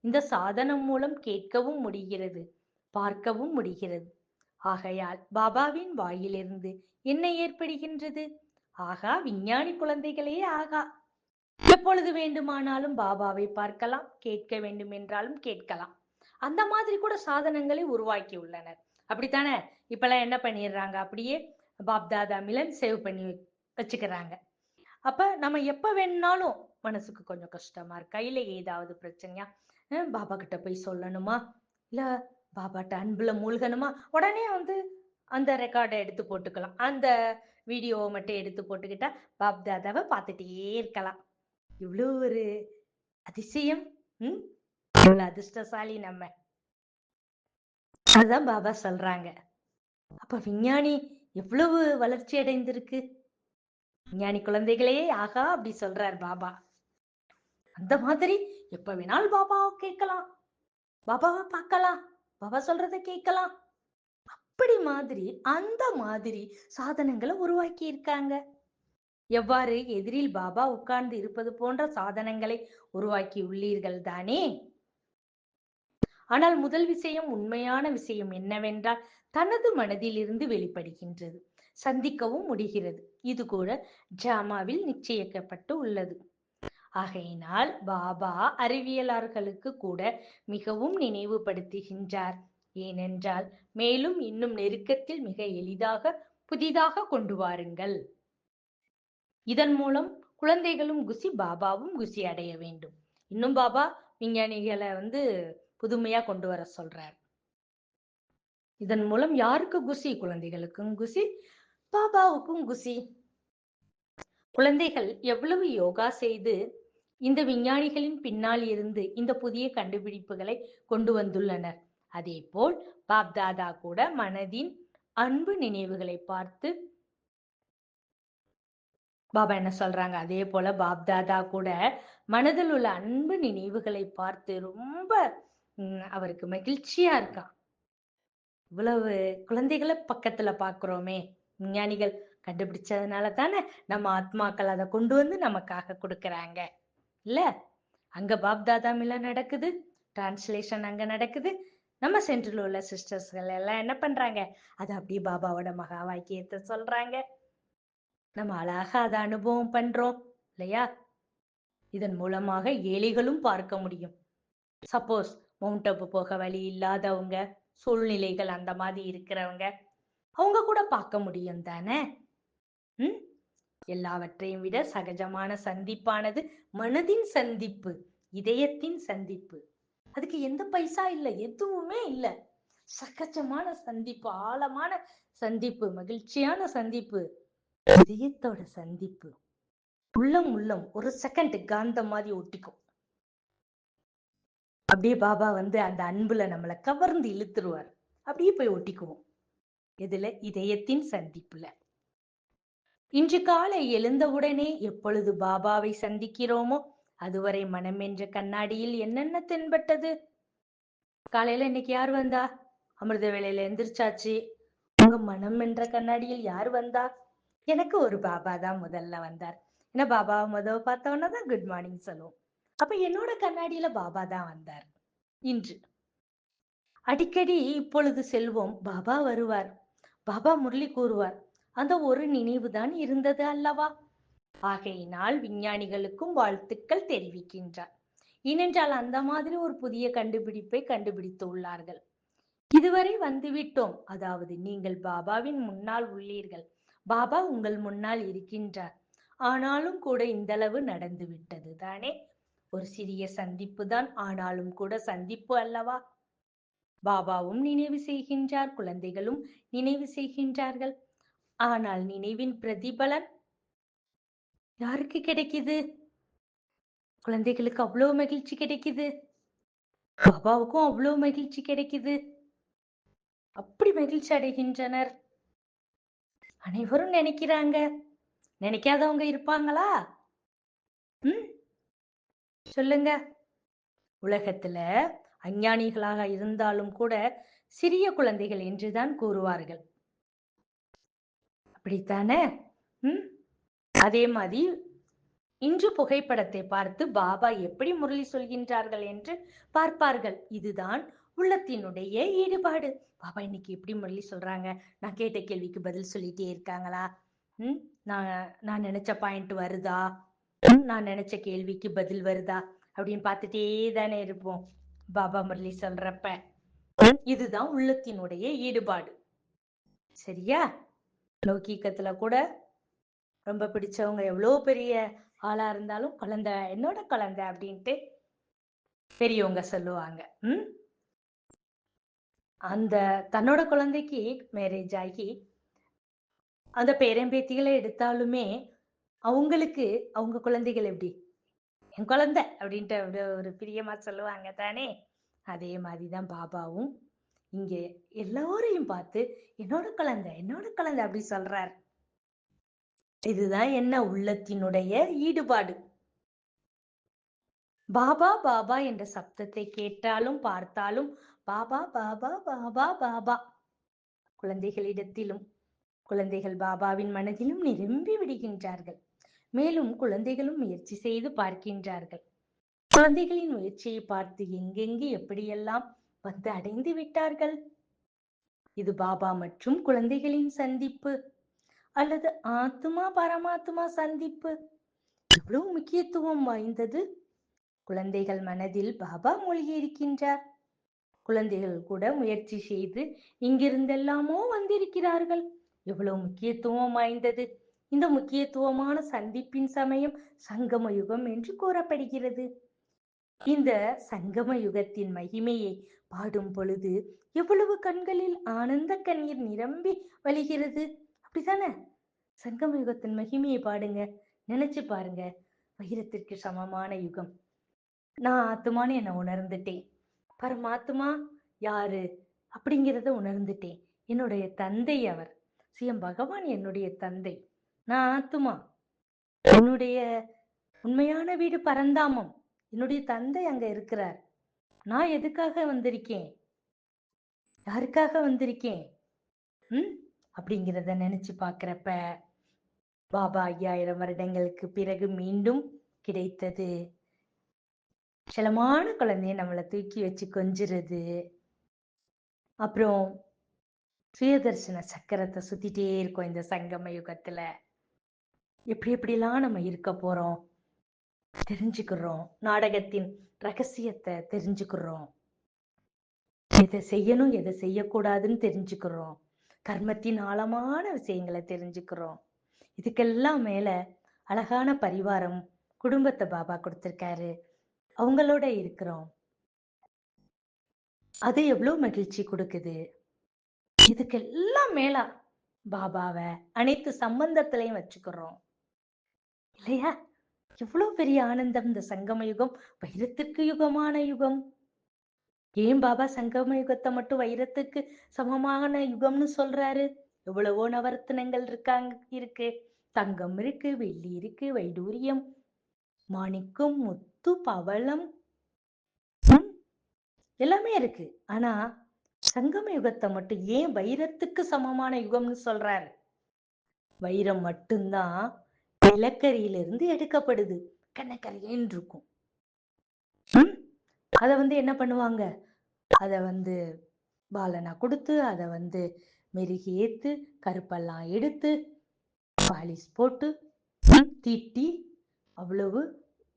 இந்த சாதனம் மூலம் கேட்கவும் முடிகிறது, பார்க்கவும் முடிகிறது. ஆகையால் பாபாவின் வாயிலிருந்து என்ன ஏற்படுகின்றது? ஆகா, விஞ்ஞானி குழந்தைகளே ஆகா, எப்பொழுது வேண்டுமானாலும் பாபாவை பார்க்கலாம், கேட்க வேண்டும் என்றாலும் கேட்கலாம். அந்த மாதிரி கூட சாதனங்களை உருவாக்கி உள்ளனர். அப்படித்தானே? இப்பெல்லாம் என்ன பண்ணிடுறாங்க, அப்படியே பாப்தாதா மிலன் சேவ் பண்ணி வச்சுக்கிறாங்க. அப்ப நம்ம எப்ப வேணும்னாலும் மனசுக்கு கொஞ்சம் கஷ்டமா இருக்கா, இல்ல ஏதாவது பிரச்சனையா, பாபா கிட்ட போய் சொல்லணுமா, இல்ல பாபாட்ட அன்புல மூழ்கணுமா, உடனே அந்த ரெக்கார்டை எடுத்து போட்டுக்கலாம். அந்த வீடியோவை மட்டும் எடுத்து போட்டுக்கிட்டா பாப்தாதாவை பார்த்துட்டே இருக்கலாம். இவ்வளவு ஒரு அதிசயம். இவ்வளவு அதிர்ஷ்டசாலி நம்ம. அதுதான் பாபா சொல்றாங்க. அப்ப விஞ்ஞானி எவ்வளவு வளர்ச்சி அடைந்திருக்கு. விஞ்ஞானி குழந்தைகளே ஆகா அப்படி சொல்றார் பாபா. அந்த மாதிரி எப்ப வேணாலும் பாபாவை கேட்கலாம், பாபாவை பார்க்கலாம், பாபா சொல்றதை கேட்கலாம். அப்படி மாதிரி அந்த மாதிரி சாதனங்களை உருவாக்கி இருக்காங்க. எவ்வாறு எதிரில் பாபா உட்கார்ந்து இருப்பது போன்ற சாதனங்களை உருவாக்கி உள்ளீர்கள் தானே? ஆனால் முதல் விஷயம், உண்மையான விஷயம் என்னவென்றால் தனது மனதிலிருந்து வெளிப்படுகின்றது, சந்திக்கவும் முடிகிறது. இது கூட ஜாமாவில் நிச்சயிக்கப்பட்டு உள்ளது. ஆகையினால் பாபா அறிவியலாளர்களுக்கு கூட மிகவும் நினைவுபடுத்துகின்றார். ஏனென்றால் மேலும் இன்னும் நெருக்கத்தில் மிக எளிதாக புதிதாக கொண்டு வாருங்கள். இதன் மூலம் குழந்தைகளும் குசி, பாபாவும் குசி அடைய வேண்டும். இன்னும் பாபா விஞ்ஞானிகளை புதுமையா கொண்டு வர சொல்றார். இதன் மூலம் யாருக்கு குசி? குழந்தைகளுக்கும் குசி, பாபாவுக்கும் குசி. குழந்தைகள் எவ்வளவு யோகா செய்து இந்த விஞ்ஞானிகளின் பின்னால் இருந்து இந்த புதிய கண்டுபிடிப்புகளை கொண்டு வந்துள்ளனர். அதே போல் பாப்தாதா கூட மனதின் அன்பு நினைவுகளை பார்த்து பாபா என்ன சொல்றாங்க, அதே போல பாப்தாதா கூட மனதில் உள்ள அன்பு நினைவுகளை பார்த்து ரொம்ப அவருக்கு மகிழ்ச்சியா இருக்கான். இவ்வளவு குழந்தைகளை பக்கத்துல பாக்குறோமே, விஞ்ஞானிகள் கண்டுபிடிச்சதுனால தானே நம்ம ஆத்மாக்கள் அதை கொண்டு வந்து நமக்காக கொடுக்கறாங்க இல்ல? அங்க பாப்தாதா மில நடக்குது, டிரான்ஸ்லேஷன் அங்க நடக்குது. நம்ம சென்ட்ரல் உள்ள சிஸ்டர்ஸ்கள் எல்லாம் என்ன பண்றாங்க, அது அப்படியே பாபாவோட மகா வாக்கியத்தை சொல்றாங்க. நம்ம அழகா அதை அனுபவம் பண்றோம் இல்லையா? இதன் மூலமாக ஏழைகளும் பார்க்க முடியும். சப்போஸ் மவுண்ட் அப்பு போக வழி இல்லாதவங்க, சூழ்நிலைகள் அந்த மாதிரி இருக்கிறவங்க, அவங்க கூட பார்க்க முடியும் தானே? எல்லாவற்றையும் விட சகஜமான சந்திப்பானது மனதின் சந்திப்பு. இதயத்தின் சந்திப்பு. அதுக்கு எந்த பைசா இல்ல, எதுவுமே இல்ல. சகஜமான சந்திப்பு, ஆழமான சந்திப்பு, மகிழ்ச்சியான சந்திப்பு, இதயத்தோட சந்திப்பு. உள்ளம் உள்ளம் ஒரு செகண்ட் காந்தம் மாதிரி ஒட்டிக்கும். அப்படியே பாபா வந்து அந்த அன்புல நம்மளை கவர்ந்து இழுத்துருவார். அப்படியே போய் ஒட்டிக்குவோம். இதுல இதயத்தின் சந்திப்புல. இன்று காலை எழுந்தவுடனே எப்பொழுது பாபாவை சந்திக்கிறோமோ அதுவரை மனம் என்ற கண்ணாடியில் என்னென்ன தென்பட்டது? காலையில இன்னைக்கு யார் வந்தா? அமிர்த வேளையில எந்திரிச்சாச்சு. உங்க மனம் என்ற கண்ணாடியில் யார் வந்தா? எனக்கு ஒரு பாபா தான் முதல்ல வந்தார். ஏன்னா பாபாவை முதல் பார்த்தோன்னா தான் குட் மார்னிங் சொல்லுவோம். அப்ப என்னோட கண்ணாடியில பாபா தான் வந்தார். இன்று அடிக்கடி இப்பொழுது செல்வோம், பாபா வருவார், பாபா முரளி கூறுவார். அந்த ஒரு நினைவுதான் இருந்தது அல்லவா? ஆகையினால் விஞ்ஞானிகளுக்கும் வாழ்த்துக்கள் தெரிவிக்கின்றார். ஏனென்றால் அந்த மாதிரி ஒரு புதிய கண்டுபிடிப்பை கண்டுபிடித்து உள்ளார்கள். இதுவரை வந்துவிட்டோம். அதாவது நீங்கள் பாபாவின் முன்னால் உள்ளீர்கள், பாபா உங்கள் முன்னால் இருக்கின்றார். ஆனாலும் கூட இந்தளவு நடந்து விட்டது தானே. ஒரு சிறிய சந்திப்பு தான், ஆனாலும் கூட சந்திப்பு அல்லவா? பாபாவும் நினைவு செய்கின்றார், குழந்தைகளும் நினைவு செய்கின்றார்கள். ஆனால் நினைவின் பிரதிபலன் யாருக்கு கிடைக்குது? குழந்தைகளுக்கு அவ்வளவு மகிழ்ச்சி கிடைக்குது, பாபாவுக்கும் அவ்வளவு மகிழ்ச்சி கிடைக்குது. அப்படி மகிழ்ச்சி அடைகின்றனர். அனைவரும் நினைக்கிறாங்க. நினைக்காதவங்க இருப்பாங்களா? சொல்லுங்க. உலகத்துல அஞ்ஞானிகளாக இருந்தாலும் கூட சிறிய குழந்தைகள் என்றுதான் கூறுவார்கள். அப்படித்தானே? அதே மாதிரி இன்று புகைப்படத்தை பார்த்து பாபா எப்படி முரளி சொல்கின்றார்கள் என்று பார்ப்பார்கள். இதுதான் உள்ளத்தினுடைய ஈடுபாடு. பாபா இன்னைக்கு எப்படி முரளி சொல்றாங்க, நான் கேட்ட கேள்விக்கு பதில் சொல்லிட்டே இருக்காங்களா, நான் நினைச்ச பாயிண்ட் வருதா, நான் நினைச்ச கேள்விக்கு பதில் வருதா அப்படின்னு பார்த்துட்டே தானே இருப்போம் பாபா முரளி சொல்றப்ப. இதுதான் உள்ளத்தினுடைய ஈடுபாடு. சரியா? லௌகீகத்துல கூட ரொம்ப பிடிச்சவங்க எவ்வளவு பெரிய ஆளா இருந்தாலும் குழந்தை, என்னோட குழந்தை அப்படின்ட்டு பெரியவங்க சொல்லுவாங்க. அந்த தன்னோட குழந்தைக்கு மேரேஜ் ஆகி அந்த பேரம்பேத்திகளை எடுத்தாலுமே அவங்களுக்கு அவங்க குழந்தைகள் எப்படி என் குழந்தை அப்படின்ட்டு ஒரு பிரியமா சொல்லுவாங்க தானே. அதே மாதிரிதான் பாபாவும் இங்க எல்லாரையும் பார்த்து என்னோட குழந்தை என்னோட குழந்தை அப்படி சொல்றார். இதுதான் என்ன உள்ளத்தினுடைய ஈடுபாடு. பாபா பாபா என்ற சப்தத்தை கேட்டாலும் பார்த்தாலும் பாபா பாபா பாபா பாபா. குழந்தைகளிடத்திலும் குழந்தைகள் பாபாவின் மனதிலும் நிரம்பி விடுகின்றார்கள். மேலும் குழந்தைகளும் முயற்சி செய்து பார்க்கின்றார்கள். குழந்தைகளின் முயற்சியை பார்த்து எங்கெங்கு எப்படியெல்லாம் வந்து அடைந்து விட்டார்கள். இது பாபா மற்றும் குழந்தைகளின் சந்திப்பு அல்லது ஆத்மா பரமாத்மா சந்திப்பு எவ்வளவு முக்கியத்துவம் வாய்ந்தது. குழந்தைகள் மனதில் பாபா மூழ்கி இருக்கின்றார். குழந்தைகள் கூட முயற்சி செய்து இங்கிருந்தெல்லாமோ வந்திருக்கிறார்கள். எவ்வளவு முக்கியத்துவம் வாய்ந்தது. இந்த முக்கியத்துவமான சந்திப்பின் சமயம் சங்கம யுகம் என்று கூறப்படுகிறது. இந்த சங்கம யுகத்தின் மகிமையை பாடும் பொழுது எவ்வளவு கண்களில் ஆனந்த கண்ணீர் நிரம்பி வழிகிறது. அப்படித்தானே? சங்கம யுகத்தின் மகிமையை பாடுங்க, நினைச்சு பாருங்க. வைரத்திற்கு சமமான யுகம். நான் ஆத்மான்னு என்ன உணர்ந்துட்டேன். பரமாத்மா யாரு அப்படிங்கிறத உணர்ந்துட்டேன். என்னுடைய தந்தை அவர், சிவம் பகவான் என்னுடைய தந்தை. நான் ஆத்மா. என்னுடைய உண்மையான வீடு பரந்தாமம். என்னுடைய தந்தை அங்க இருக்கிறார். நான் எதுக்காக வந்திருக்கேன், யாருக்காக வந்திருக்கேன் அப்படிங்கிறத நினைச்சு பாக்குறப்ப பாபா 5000 வருடங்களுக்கு பிறகு மீண்டும் கிடைத்தது. செலமான குழந்தைய நம்மளை தூக்கி வச்சு கொஞ்சிறது, அப்புறம் சுயதர்சன சக்கரத்தை சுத்திட்டே இருக்கோம். இந்த சங்கம யுகத்துல எப்படி எப்படிலாம் நம்ம இருக்க போறோம் தெரிஞ்சுக்கிறோம். நாடகத்தின் ரகசியத்தை தெரிஞ்சுக்கிறோம். எதை செய்யணும் எதை செய்யக்கூடாதுன்னு தெரிஞ்சுக்கிறோம். கர்மத்தின் ஆழமான விஷயங்களை தெரிஞ்சுக்கிறோம். இதுக்கெல்லாம் மேல அழகான பரிவாரம் குடும்பத்தை பாபா கொடுத்திருக்காரு. அவங்களோட இருக்கிறோம். அது எவ்வளவு மகிழ்ச்சி கொடுக்குது. இதுக்கெல்லாம் மேலா பாபாவை அனைத்து சம்பந்தத்திலையும் வச்சுக்கிறோம் இல்லையா? எவ்வளவு பெரிய ஆனந்தம்! இந்த சங்கம யுகம் வைரத்திற்கு யுகமான யுகம். ஏன் பாபா சங்கம யுகத்தை மட்டும் வைரத்துக்கு சமமான யுகம்னு சொல்றாரு? எவ்வளவோ நவரத்தினங்கள் இருக்கு. தங்கம் இருக்கு, வெள்ளி இருக்கு, வைடூரியம், மாணிக்கம், முத்து, பவளம், எல்லாமே இருக்கு. ஆனா சங்கம யுகத்தை மட்டும் ஏன் வைரத்துக்கு சமமான யுகம்னு சொல்றாரு? வைரம் மட்டும்தான் நிலக்கரியிலிருந்து எடுக்கப்படுது. கண்ணக்கரையேன்னு இருக்கும். அத என்ன பண்ணுவாங்க? அத பாலனா கொடுத்து, அத மெருகி ஏத்து, கருப்பெல்லாம் எடுத்து, பாலிஷ் போட்டு, தீட்டி, அவ்வளவு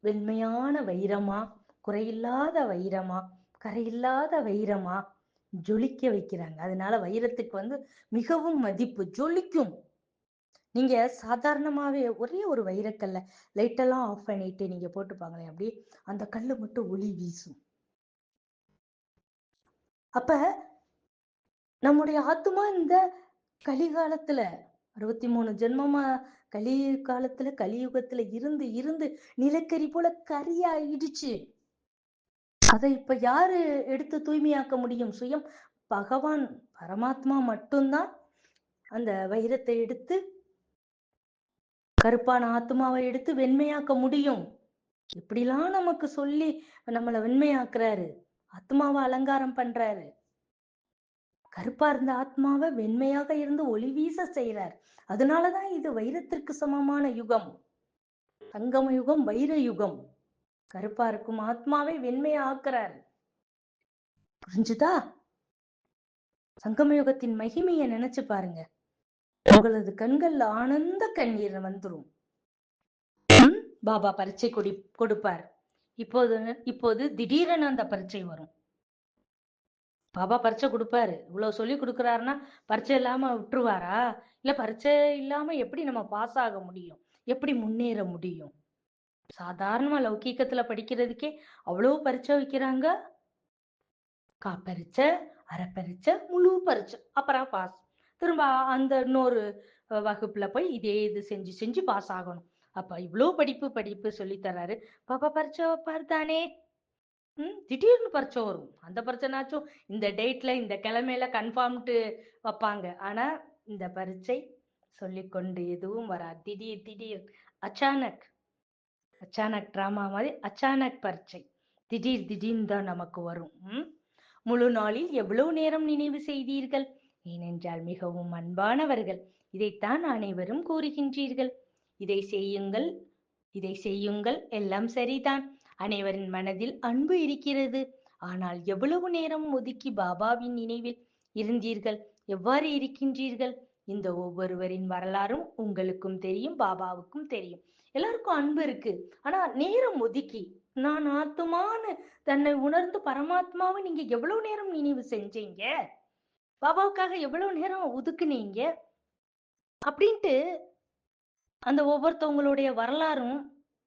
வெண்மையான வைரமா, குறையில்லாத வைரமா, கரையில்லாத வைரமா ஜொலிக்க வைக்கிறாங்க. அதனால வைரத்துக்கு மிகவும் மதிப்பு. ஜொலிக்கும். நீங்க சாதாரணமாவே ஒரே ஒரு வைரக்கல்ல லைட் எல்லாம் ஆஃப் பண்ணிட்டு நீங்க போட்டுப்பாங்களே, அப்படி அந்த கல்லு மட்டும் ஒளி வீசும். அப்ப நம்முடைய ஆத்மா இந்த கலிகாலத்துல 63 ஜென்மமா காலத்துல கலியுகத்துல இருந்து இருந்து நிலக்கரி போல கரியாயிடுச்சு. அதை இப்ப யாரு எடுத்து தூய்மையாக்க முடியும்? சுயம் பகவான் பரமாத்மா மட்டும்தான் அந்த வைரத்தை எடுத்து, கருப்பான ஆத்மாவை எடுத்து வெண்மையாக்க முடியும். இப்படிலாம் நமக்கு சொல்லி நம்மளை வெண்மையாக்குறாரு. ஆத்மாவை அலங்காரம் பண்றாரு. கருப்பா இருந்த ஆத்மாவை வெண்மையாக இருந்து ஒளி வீச செய்யறார். அதனாலதான் இது வைரத்திற்கு சமமான யுகம். சங்கம யுகம், வைர யுகம். கருப்பா இருக்கும் ஆத்மாவை வெண்மையா ஆக்குறார். புரிஞ்சுதா? சங்கம யுகத்தின் மகிமையை நினைச்சு பாருங்க. உங்களது கண்கள்ல ஆனந்த கண்ணீர் வந்துரும். பாபா பரீட்சை கொடுப்பார். இப்போது திடீரென அந்த பரீட்சை வரும். பாபா பரீட்சை கொடுப்பாரு. இவ்வளவு சொல்லி கொடுக்குறாருன்னா பரீட்சை இல்லாம விட்டுருவாரா? இல்ல பரீட்சை இல்லாம எப்படி நம்ம பாஸ் ஆக முடியும்? எப்படி முன்னேற முடியும்? சாதாரணமா லௌகீகத்துல படிக்கிறதுக்கே அவ்வளவு பரீட்சை வைக்கிறாங்க. காப்பரீட்சை, அரைப்பரீட்சை, முழு பரீட்சை, அப்புறம் பாஸ். திரும்ப அந்த இன்னொரு வகுப்புல போய் இதே இது செஞ்சு செஞ்சு பாஸ் ஆகணும். அப்ப இவ்வளவு படிப்பு சொல்லி தர்றாரு. பாப்பா பரீட்சை வைப்பாரு தானே. திடீர்னு பரீட்சை வரும். அந்த பரீட்சைனாச்சும் இந்த டேட்ல இந்த கிழமையில கன்ஃபார்ம்ட்டு வைப்பாங்க. ஆனா இந்த பரீட்சை சொல்லிக்கொண்டு எதுவும் வராது. திடீர் அச்சானக் டிராமா மாதிரி அச்சானக் பரீட்சை திடீர்னு தான் நமக்கு வரும். முழு நாளில் எவ்வளவு நேரம் நினைவு செய்தீர்கள்? ஏனென்றால் மிகவும் அன்பானவர்கள். இதைத்தான் அனைவரும் கூறுகின்றீர்கள். இதை செய்யுங்கள், எல்லாம் சரிதான். அனைவரின் மனதில் அன்பு இருக்கிறது. ஆனால் எவ்வளவு நேரம் ஒதுக்கி பாபாவின் நினைவில் இருந்தீர்கள்? எவ்வாறு இருக்கின்றீர்கள்? இந்த ஒவ்வொருவரின் வரலாறும் உங்களுக்கும் தெரியும், பாபாவுக்கும் தெரியும். எல்லாருக்கும் அன்பு இருக்கு. ஆனா நேரம் ஒதுக்கி நான் ஆத்மான்னு தன்னை உணர்ந்து பரமாத்மாவை நீங்க எவ்வளவு நேரம் நினைவு செஞ்சீங்க? பாபாவுக்காக எவ்வளவு நேரம் ஒதுக்குனீங்க? அப்படின்ட்டு அந்த ஒவ்வொருத்தவங்களுடைய வரலாறும்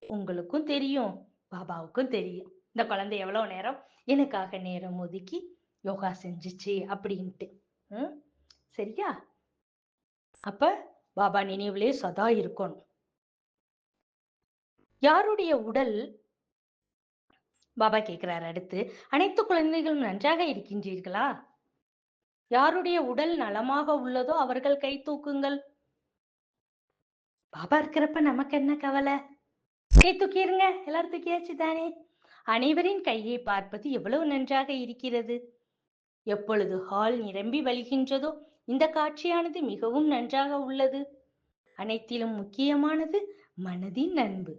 உங்களுக்கும் தெரியும், பாபாவுக்கும் தெரியும். இந்த குழந்தை எவ்வளவு நேரம் எனக்காக நேரம் ஒதுக்கி யோகா செஞ்சுச்சு அப்படின்ட்டு. சரியா? அப்ப பாபா நினைவுலே சதா இருக்கணும். யாருடைய உடல் பாபா கேட்கிறார் அடுத்து, அனைத்து குழந்தைகளும் நன்றாக இருக்கின்றீர்களா? யாருடைய உடல் நலமாக உள்ளதோ அவர்கள் கை தூக்குங்கள். பாபா இருக்கிறப்ப நமக்கு என்ன கவலை? கை தூக்கிருங்க. எல்லாரும் தூக்கியாச்சு தானே. அனைவரின் கையை பார்ப்பது எவ்வளவு நன்றாக இருக்கிறது. எப்பொழுது ஹால் நிரம்பி வழிகின்றதோ இந்த காட்சியானது மிகவும் நன்றாக உள்ளது. அனைத்திலும் முக்கியமானது மனதின் அன்பு.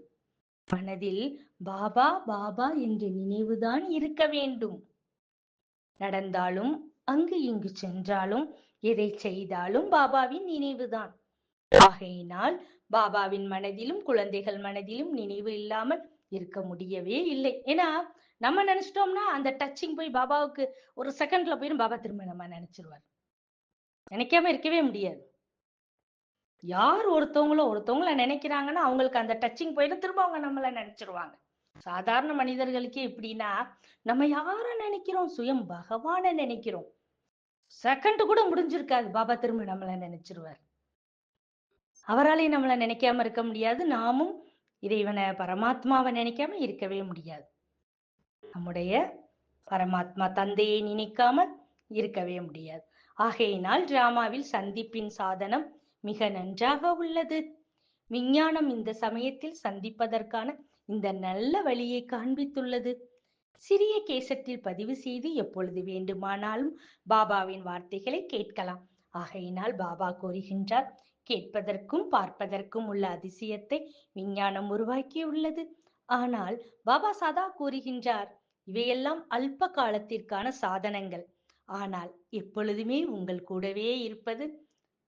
மனதில் பாபா பாபா என்ற நினைவுதான் இருக்க வேண்டும். நடந்தாலும் அங்கு இங்கு சென்றாலும் எதை செய்தாலும் பாபாவின் நினைவுதான். ஆகையினால் பாபாவின் மனதிலும் குழந்தைகள் மனதிலும் நினைவு இல்லாமல் இருக்க முடியவே இல்லை. ஏன்னா நம்ம நினைச்சிட்டோம்னா அந்த டச்சிங் போய் பாபாவுக்கு ஒரு செகண்ட்ல போயிடும். பாபா திரும்ப நம்ம நினைச்சிருவார். நினைக்காம இருக்கவே முடியாது. யார் ஒருத்தவங்கள நினைக்கிறாங்கன்னா அவங்களுக்கு அந்த டச்சிங் போயிடும். திரும்ப அவங்க நம்மள நினைச்சிருவாங்க. சாதாரண மனிதர்களுக்கே எப்படின்னா, நம்ம யார நினைக்கிறோம்? சுயம் பகவான நினைக்கிறோம். செகண்ட் கூட முடிஞ்சிருக்காது, பாபா திரும்ப நம்மள நினைச்சிருவார். அவராலையும் நம்மள நினைக்காம இருக்க முடியாது. நாமும் இறைவனை பரமாத்மாவை நினைக்காம இருக்கவே முடியாது. நம்முடைய பரமாத்மா தந்தையை நினைக்காமல் இருக்கவே முடியாது. ஆகையினால் டிராமாவில் சந்திப்பின் சாதனம் மிக நன்றாக உள்ளது. விஞ்ஞானம் இந்த சமயத்தில் சந்திப்பதற்கான இந்த நல்ல வழியை காண்பித்துள்ளது. சிறிய கேசட்டில் பதிவு செய்து எப்பொழுது வேண்டுமானாலும் பாபாவின் வார்த்தைகளை கேட்கலாம். ஆகையினால் பாபா கூறுகின்றார், கேட்பதற்கும் பார்ப்பதற்கும் உள்ள அதிசயத்தை விஞ்ஞானம் உருவாக்கியுள்ளது. ஆனால் பாபா சதா கூறுகின்றார், இவையெல்லாம் அல்ப காலத்திற்கான சாதனங்கள். ஆனால் எப்பொழுதுமே உங்கள் கூடவே இருப்பது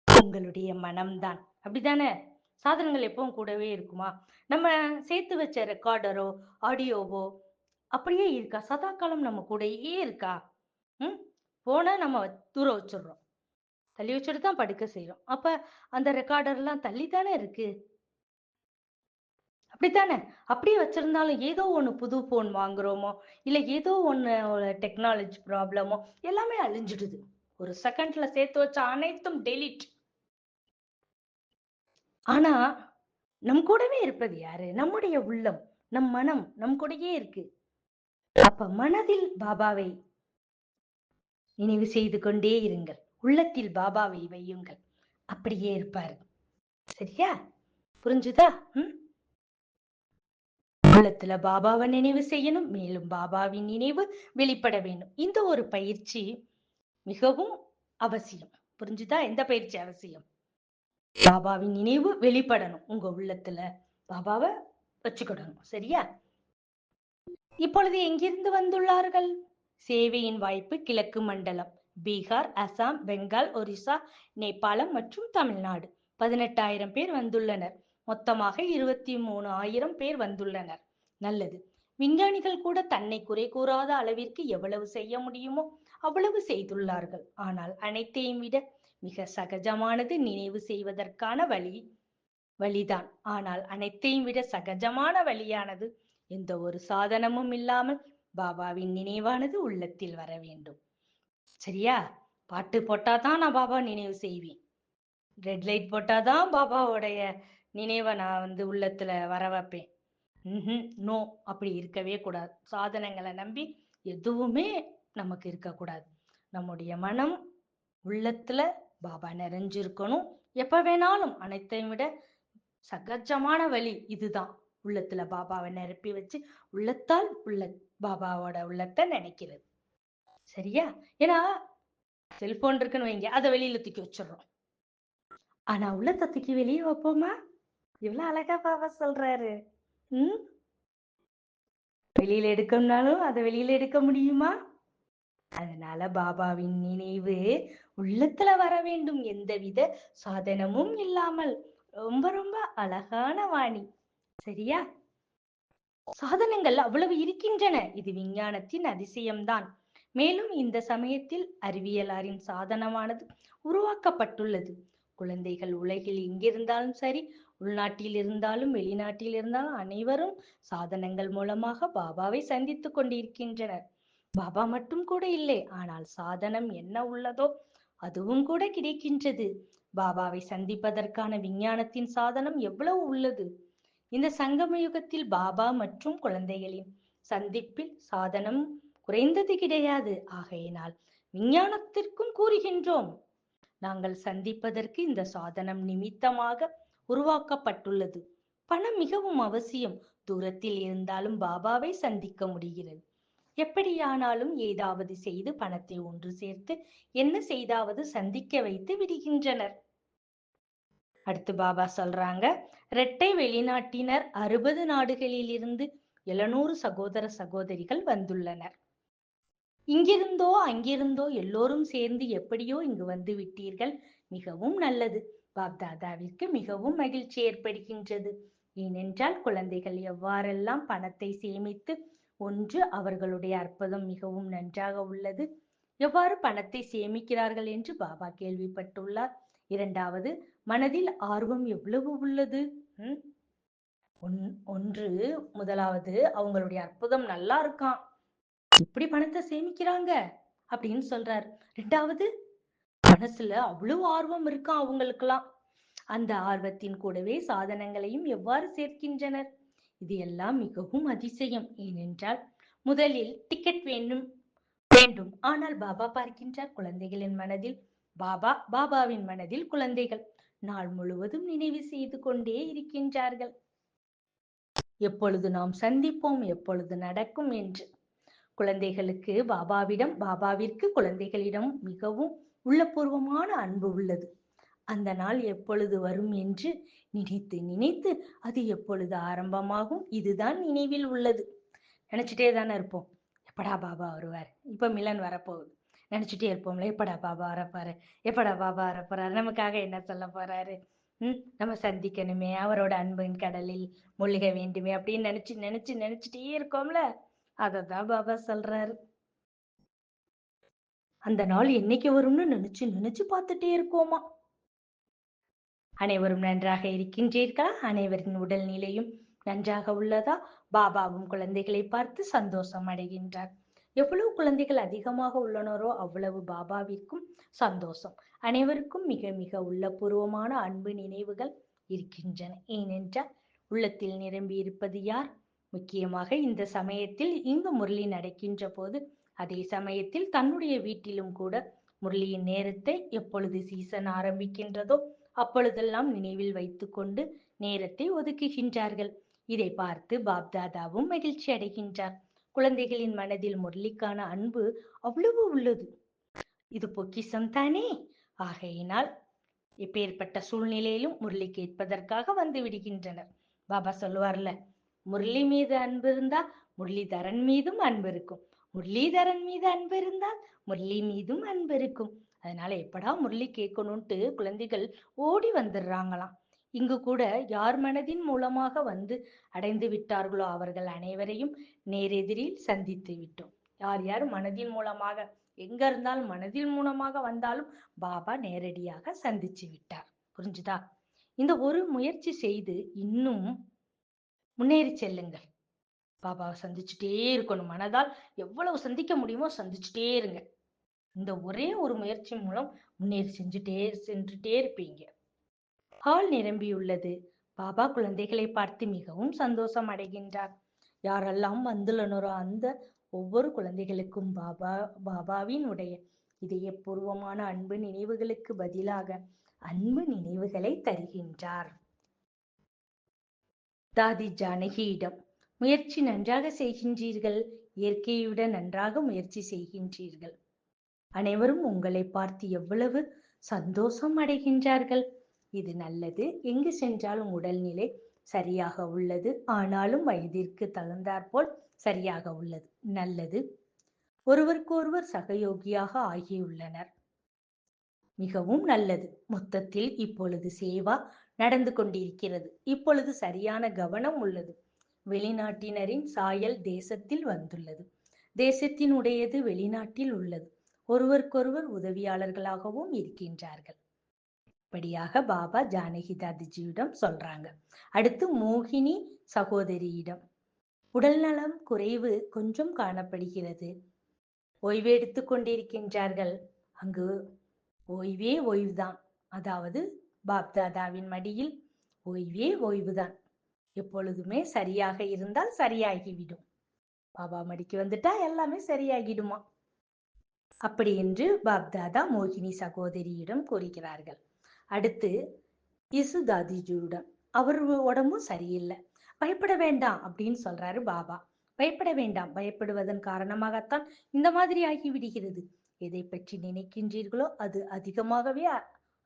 உங்களுடைய மனம்தான். அப்படித்தானே? சாதனங்கள் எப்பவும் கூடவே இருக்குமா? நம்ம சேர்த்து வச்ச ரெக்கார்டரோ ஆடியோவோ அப்படியே இருக்கா? சதா காலம் நம்ம கூடயே இருக்கா? போனா நம்ம தூரம் வச்சிடுறோம், தள்ளி வச்சுட்டு தான் படுக்க செய்யறோம். அப்ப அந்த ரெக்கார்டர் எல்லாம் தள்ளித்தானே இருக்கு. அப்படித்தானே? அப்படியே வச்சிருந்தாலும் ஏதோ ஒண்ணு புது போன் வாங்குறோமோ, இல்ல ஏதோ ஒண்ணு டெக்னாலஜி ப்ராப்ளமோ எல்லாமே அழிஞ்சிடுது. ஒரு செகண்ட்ல சேர்த்து வச்ச அனைத்தும் டெலிட். ஆனா நம் கூடவே இருப்பது யாரு? நம்முடைய உள்ளம், நம் மனம் நம் கூடயே இருக்கு. அப்ப மனதில் பாபாவை நினைவு செய்து கொண்டே இருங்கள். உள்ளத்தில் பாபாவை வையுங்கள். அப்படியே இருப்பாரு. சரியா? புரிஞ்சுதா? உள்ளத்துல பாபாவை நினைவு செய்யணும். மேலும் பாபாவின் நினைவு வெளிப்பட வேண்டும். இந்த ஒரு பயிற்சி மிகவும் அவசியம். புரிஞ்சுதா? எந்த பயிற்சி அவசியம்? பாபாவின் நினைவு வெளிப்படணும். உங்க உள்ளத்துல பாபாவை வச்சுக்கிடணும். சரியா? இப்பொழுது எங்கிருந்து வந்துள்ளார்கள்? சேவையின் வாய்ப்பு கிழக்கு மண்டலம், பீகார், அசாம், பெங்கால், ஒரிசா, நேபாளம் மற்றும் தமிழ்நாடு. 18,000 பேர் வந்துள்ளனர். மொத்தமாக 23,000 பேர் வந்துள்ளனர். நல்லது. விஞ்ஞானிகள் கூட தன்னை குறை கூறாத அளவிற்கு எவ்வளவு செய்ய முடியுமோ அவ்வளவு செய்துள்ளார்கள். ஆனால் அனைத்தையும் விட மிக சகஜமானது நினைவு செய்வதற்கான வழிதான். ஆனால் அனைத்தையும் விட சகஜமான வழியானது எந்த ஒரு சாதனமும் இல்லாமல் பாபாவின் நினைவானது உள்ளத்தில் வர வேண்டும். சரியா? பாட்டு போட்டாதான் நான் பாபா நினைவு செய்வேன், ரெட் லைட் போட்டாதான் பாபாவுடைய நினைவை நான் உள்ளத்துல வர வைப்பேன். நோ, அப்படி இருக்கவே கூடாது. சாதனங்களை நம்பி எதுவுமே நமக்கு இருக்கக்கூடாது. நம்முடைய மனம் உள்ளத்துல பாபா நிறைஞ்சிருக்கணும். எப்ப வேணாலும் அனைத்தையும் விட சகஜமான வழி இதுதான். உள்ளத்துல பாபாவை நிரப்பி வச்சு உள்ளத்தால் பாபாவோட உள்ளத்தை நினைக்கிறது. சரியா? ஏன்னா செல்போன் இருக்குன்னு வைங்க, அதை வெளியில தூக்கி வச்சிடறோம். ஆனா உள்ளத்தை தூக்கி வெளியே வைப்போமா? இவ்வளவு அழகா பாபா சொல்றாரு. வெளியில எடுக்கணும்னாலும் அதை வெளியில எடுக்க முடியுமா? அதனால பாபாவின் நினைவு உள்ளத்துல வர வேண்டும், எந்தவித சாதனமும் இல்லாமல். ரொம்ப ரொம்ப அழகான வாணி. சரியா? சாதனங்கள் அவ்வளவு இருக்கின்றன. இது விஞ்ஞானத்தின் அதிசயம்தான். மேலும் இந்த சமயத்தில் அறிவியலாரின் சாதனமானது உருவாக்கப்பட்டுள்ளது. குழந்தைகள் உலகில் எங்கிருந்தாலும் சரி, உள்நாட்டில் இருந்தாலும் வெளிநாட்டில் இருந்தாலும் அனைவரும் சாதனங்கள் மூலமாக பாபாவை சந்தித்துக் கொண்டிருக்கின்றனர். பாபா மட்டும் கூட இல்லை, ஆனால் சாதனம் என்ன உள்ளதோ அதுவும் கூட கிடைக்கின்றது. பாபாவை சந்திப்பதற்கான விஞ்ஞானத்தின் சாதனம் எவ்வளவு உள்ளது. இந்த சங்கம யுகத்தில் பாபா மற்றும் குழந்தைகளின் சந்திப்பில் சாதனம் குறைந்தது கிடையாது. ஆகையினால் விஞ்ஞானத்திற்கும் கூறுகின்றோம், நாங்கள் சந்திப்பதற்கு இந்த சாதனம் நிமித்தமாக உருவாக்கப்பட்டுள்ளது. பணம் மிகவும் அவசியம். தூரத்தில் இருந்தாலும் பாபாவை சந்திக்க முடிகிறது. எப்படியானாலும் ஏதாவது செய்து பணத்தை ஒன்று சேர்த்து என்ன செய்தாவது சந்திக்க வைத்து விடுகின்றனர். அடுத்து பாபா சொல்றாங்க, இரட்டை வெளிநாட்டினர் 60 நாடுகளில் இருந்து 700 சகோதர சகோதரிகள் வந்துள்ளனர். இங்கிருந்தோ அங்கிருந்தோ எல்லோரும் சேர்ந்து எப்படியோ இங்கு வந்து விட்டீர்கள். மிகவும் நல்லது. பாப்தாதாவிற்கு மிகவும் மகிழ்ச்சி ஏற்படுகின்றது. ஏனென்றால் குழந்தைகள் எவ்வாறெல்லாம் பணத்தை சேமித்து, ஒன்று அவர்களுடைய அற்புதம் மிகவும் நன்றாக உள்ளது. எவ்வாறு பணத்தை சேமிக்கிறார்கள் என்று பாபா கேள்விப்பட்டுள்ளார். இரண்டாவது, மனதில் ஆர்வம் எவ்வளவு உள்ளது. ஒன்று முதலாவது அவங்களுடைய அற்புதம் நல்லா இருக்கான், இப்படி பணத்தை சேமிக்கிறாங்க அப்படின்னு சொல்றாரு. ரெண்டாவது, மனசுல அவ்வளவு ஆர்வம் இருக்கான் அவங்களுக்கெல்லாம். அந்த ஆர்வத்தின் கூடவே சாதனங்களையும் எவ்வாறு சேர்க்கின்றனர். இது எல்லாம் மிகவும் அதிசயம். ஏனென்றால் முதலில் டிக்கெட் வேண்டும் வேண்டும் ஆனால் பாபா பார்க்கின்றார் குழந்தைகளின் மனதில் பாபா, பாபாவின் மனதில் குழந்தைகள் நாள் முழுவதும் நினைவு செய்து கொண்டே இருக்கின்றார்கள். எப்பொழுது நாம் சந்திப்போம், எப்பொழுது நடக்கும் என்று. குழந்தைகளுக்கு பாபாவிடம், பாபாவிற்கு குழந்தைகளிடம் மிகவும் உள்ளபூர்வமான அன்பு உள்ளது. அந்த நாள் எப்பொழுது வரும் என்று நினைத்து நினைத்து அது எப்பொழுது ஆரம்பமாகும் இதுதான் நினைவில் உள்ளது. நினைச்சிட்டே தானே இருப்போம், எப்படா பாபா வருவார், இப்ப மிலன் வரப்போகுது, நினைச்சிட்டே இருப்போம்ல, எப்படா பாபா வரப்பாரு, எப்படா பாபா வரப்போறாரு, நமக்காக என்ன சொல்ல போறாரு, நம்ம சந்திக்கணுமே, அவரோட அன்பின் கடலில் மூழ்க வேண்டுமே அப்படின்னு நினைச்சு நினைச்சு நினைச்சிட்டே இருக்கோம்ல. அததான் பாபா சொல்றாரு. அந்த நாள் என்னைக்கு வரும்னு நினைச்சு நினைச்சு பார்த்துட்டே இருக்கோமா. அனைவரும் நன்றாக இருக்கின்றீர்களா? அனைவரின் உடல்நிலையும் நன்றாக உள்ளதா? பாபாவும் குழந்தைகளை பார்த்து சந்தோஷம் அடைகின்றார். எவ்வளவு குழந்தைகள் அதிகமாக உள்ளனரோ அவ்வளவு பாபாவிற்கும் சந்தோஷம். அனைவருக்கும் மிக மிக உள்ளபூர்வமான அன்பு நினைவுகள் இருக்கின்றன. ஏனென்றால் உள்ளத்தில் நிரம்பி இருப்பது யார்? முக்கியமாக இந்த சமயத்தில் இங்கு முரளி நடக்கின்ற போது, அதே சமயத்தில் தன்னுடைய வீட்டிலும் கூட முரளியின் நேரத்தை எப்பொழுது சீசன் ஆரம்பிக்கின்றதோ அப்பொழுதெல்லாம் நினைவில் வைத்துக் கொண்டு நேரத்தை ஒதுக்குகின்றார்கள். இதை பார்த்து பாப்தாதாவும் மகிழ்ச்சி அடைகின்றார். குழந்தைகளின் மனதில் முரளிக்கான அன்பு அவ்வளவு உள்ளது. இது பொக்கிஷம் தானே. ஆகையினால் எப்பேற்பட்ட சூழ்நிலையிலும் முரளி கேட்பதற்காக வந்து விடுகின்றனர். பாபா சொல்லுவார்ல, முரளி மீது அன்பு இருந்தால் முரளிதரன் மீதும் அன்பு இருக்கும், முரளிதரன் மீது அன்பு இருந்தால் முரளி மீதும் அன்பு இருக்கும். அதனால எப்படா முரளி கேட்கணும்ட்டு குழந்தைகள் ஓடி வந்துடுறாங்களாம். இங்கு கூட யார் மனதின் மூலமாக வந்து அடைந்து விட்டார்களோ அவர்கள் அனைவரையும் நேரெதிரில் சந்தித்து விட்டோம். யார் யார் மனதின் மூலமாக எங்க இருந்தாலும் மனதின் மூலமாக வந்தாலும் பாபா நேரடியாக சந்திச்சு விட்டார். புரிஞ்சுதா? இந்த ஒரு முயற்சி செய்து இன்னும் முன்னேறி செல்லுங்கள். பாபாவை சந்திச்சுட்டே இருக்கணும். மனதால் எவ்வளவு சந்திக்க முடியுமோ சந்திச்சுட்டே இருங்க. இந்த ஒரே ஒரு முயற்சி மூலம் முன்னேறி சென்றுட்டே இருப்பீங்க. ஹால் நிரம்பியுள்ளது. பாபா குழந்தைகளை பார்த்து மிகவும் சந்தோஷம் அடைகின்றார். யாரெல்லாம் வந்துள்ளனரோ அந்த ஒவ்வொரு குழந்தைகளுக்கும் பாபாவின் உடைய இதயபூர்வமான அன்பு நினைவுகளுக்கு பதிலாக அன்பு நினைவுகளை தருகின்றார். தாதி ஜானகியிடம், முயற்சி நன்றாக செய்கின்றீர்கள், இயற்கையுடன் நன்றாக முயற்சி செய்கின்றீர்கள். அனைவரும் உங்களை பார்த்து எவ்வளவு சந்தோஷம் அடைகின்றார்கள். இது நல்லது. எங்கு சென்றாலும் உடல்நிலை சரியாக உள்ளது, ஆனாலும் வயதிற்கு தகுந்தாற்போல் சரியாக உள்ளது. நல்லது. ஒருவருக்கொருவர் சகயோகியாக ஆகியுள்ளனர். மிகவும் நல்லது. மொத்தத்தில் இப்பொழுது சேவா நடந்து கொண்டிருக்கிறது. இப்பொழுது சரியான கவனம் உள்ளது. வெளிநாட்டினரின் சாயல் தேசத்தில் வந்துள்ளது, தேசத்தினுடையது வெளிநாட்டில் உள்ளது. ஒருவருக்கொருவர் உதவியாளர்களாகவும் இருக்கின்றார்கள். இப்படியாக பாபா ஜானகி தாதிஜியிடம் சொல்றாங்க. அடுத்து மோகினி சகோதரியிடம், உடல் நலம் குறைவு கொஞ்சம் காணப்படுகிறது, ஓய்வு எடுத்துக் கொண்டிருக்கின்றார்கள். அங்கு ஓய்வே ஓய்வுதான். அதாவது பாப்தாதாவின் மடியில் ஓய்வே ஓய்வுதான். எப்பொழுதுமே சரியாக இருந்தால் சரியாகிவிடும். பாபா மடிக்கு வந்துட்டா எல்லாமே சரியாகிடுமா. அப்படி என்று பாப்தாதா மோகினி சகோதரியிடம் கூறுகிறார்கள். அடுத்து இசு தாதிஜியுடன், அவர் உடம்பும் சரியில்லை, பயப்பட வேண்டாம் அப்படின்னு சொல்றாரு பாபா. பயப்பட வேண்டாம், பயப்படுவதன் காரணமாகத்தான் இந்த மாதிரி ஆகிவிடுகிறது. எதை பற்றி நினைக்கின்றீர்களோ அது அதிகமாகவே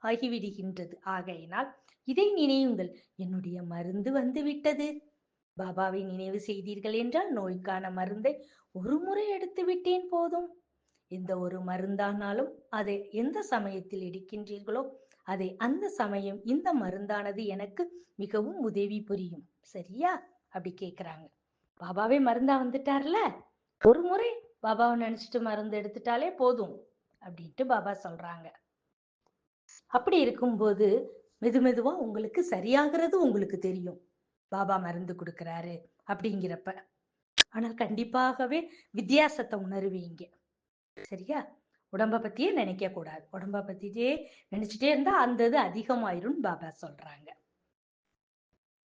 ஆகிவிடுகின்றது. ஆகையினால் இதை நினையுங்கள், என்னுடைய மருந்து வந்து விட்டது. பாபாவை நினைவு செய்தீர்கள் என்றால் நோய்க்கான மருந்தை ஒரு முறை எடுத்து விட்டேன் போதும். எந்த ஒரு மருந்தானாலும் அதை எந்த சமயத்தில் எடுக்கின்றீர்களோ அதை அந்த சமயம் இந்த மருந்தானது எனக்கு மிகவும் உதவி புரியும். சரியா? அப்படி கேக்குறாங்க. பாபாவே மருந்தா வந்துட்டார்ல, ஒரு முறை பாபாவை நினைச்சிட்டு மருந்து எடுத்துட்டாலே போதும் அப்படின்ட்டு பாபா சொல்றாங்க. அப்படி இருக்கும்போது மெதுவா உங்களுக்கு சரியாகிறது உங்களுக்கு தெரியும். பாபா மருந்து கொடுக்கிறாரு அப்படிங்கிறப்ப. ஆனால் கண்டிப்பாகவே வித்தியாசத்தை உணருவீங்க. சரியா? உடம்ப பத்தியே நினைக்க கூடாது. உடம்ப பத்தியே நினைச்சிட்டே இருந்தா அந்த இது அதிகமாயிரும் பாபா சொல்றாங்க.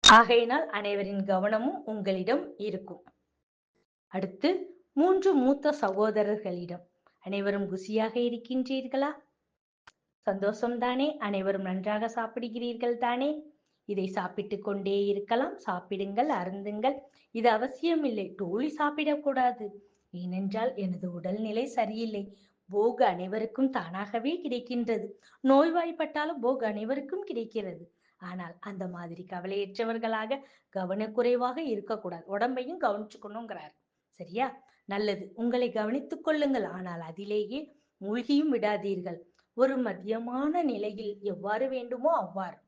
ஆகையினால் அனைவரின் கவனமும் உங்களிடம் இருக்கும். அடுத்து 3 மூத்த சகோதரர்களிடம் அனைவரும் குசியாக இருக்கின்றீர்களா? சந்தோஷம் தானே? அனைவரும் நன்றாக சாப்பிடுகிறீர்கள் தானே? இதை சாப்பிட்டுக் கொண்டே இருக்கலாம். சாப்பிடுங்கள், அருந்துங்கள். இது அவசியமில்லை. டோலி சாப்பிடக்கூடாது. ஏனென்றால் எனது உடல்நிலை சரியில்லை. போக் அனைவருக்கும் தானாகவே கிடைக்கின்றது. நோய்வாய்ப்பட்டாலும் போக் அனைவருக்கும் கிடைக்கிறது. ஆனால் அந்த மாதிரி கவலையற்றவர்களாக கவனக்குறைவாக இருக்கக்கூடாது. உடம்பையும் கவனிச்சுக்கணுங்கிறார். சரியா? நல்லது. உங்களை கவனித்துக் கொள்ளுங்கள். ஆனால் அதிலேயே மூழ்கியும் விடாதீர்கள். ஒரு மத்தியமான நிலையில் எவ்வாறு வேண்டுமோ அவ்வாறு.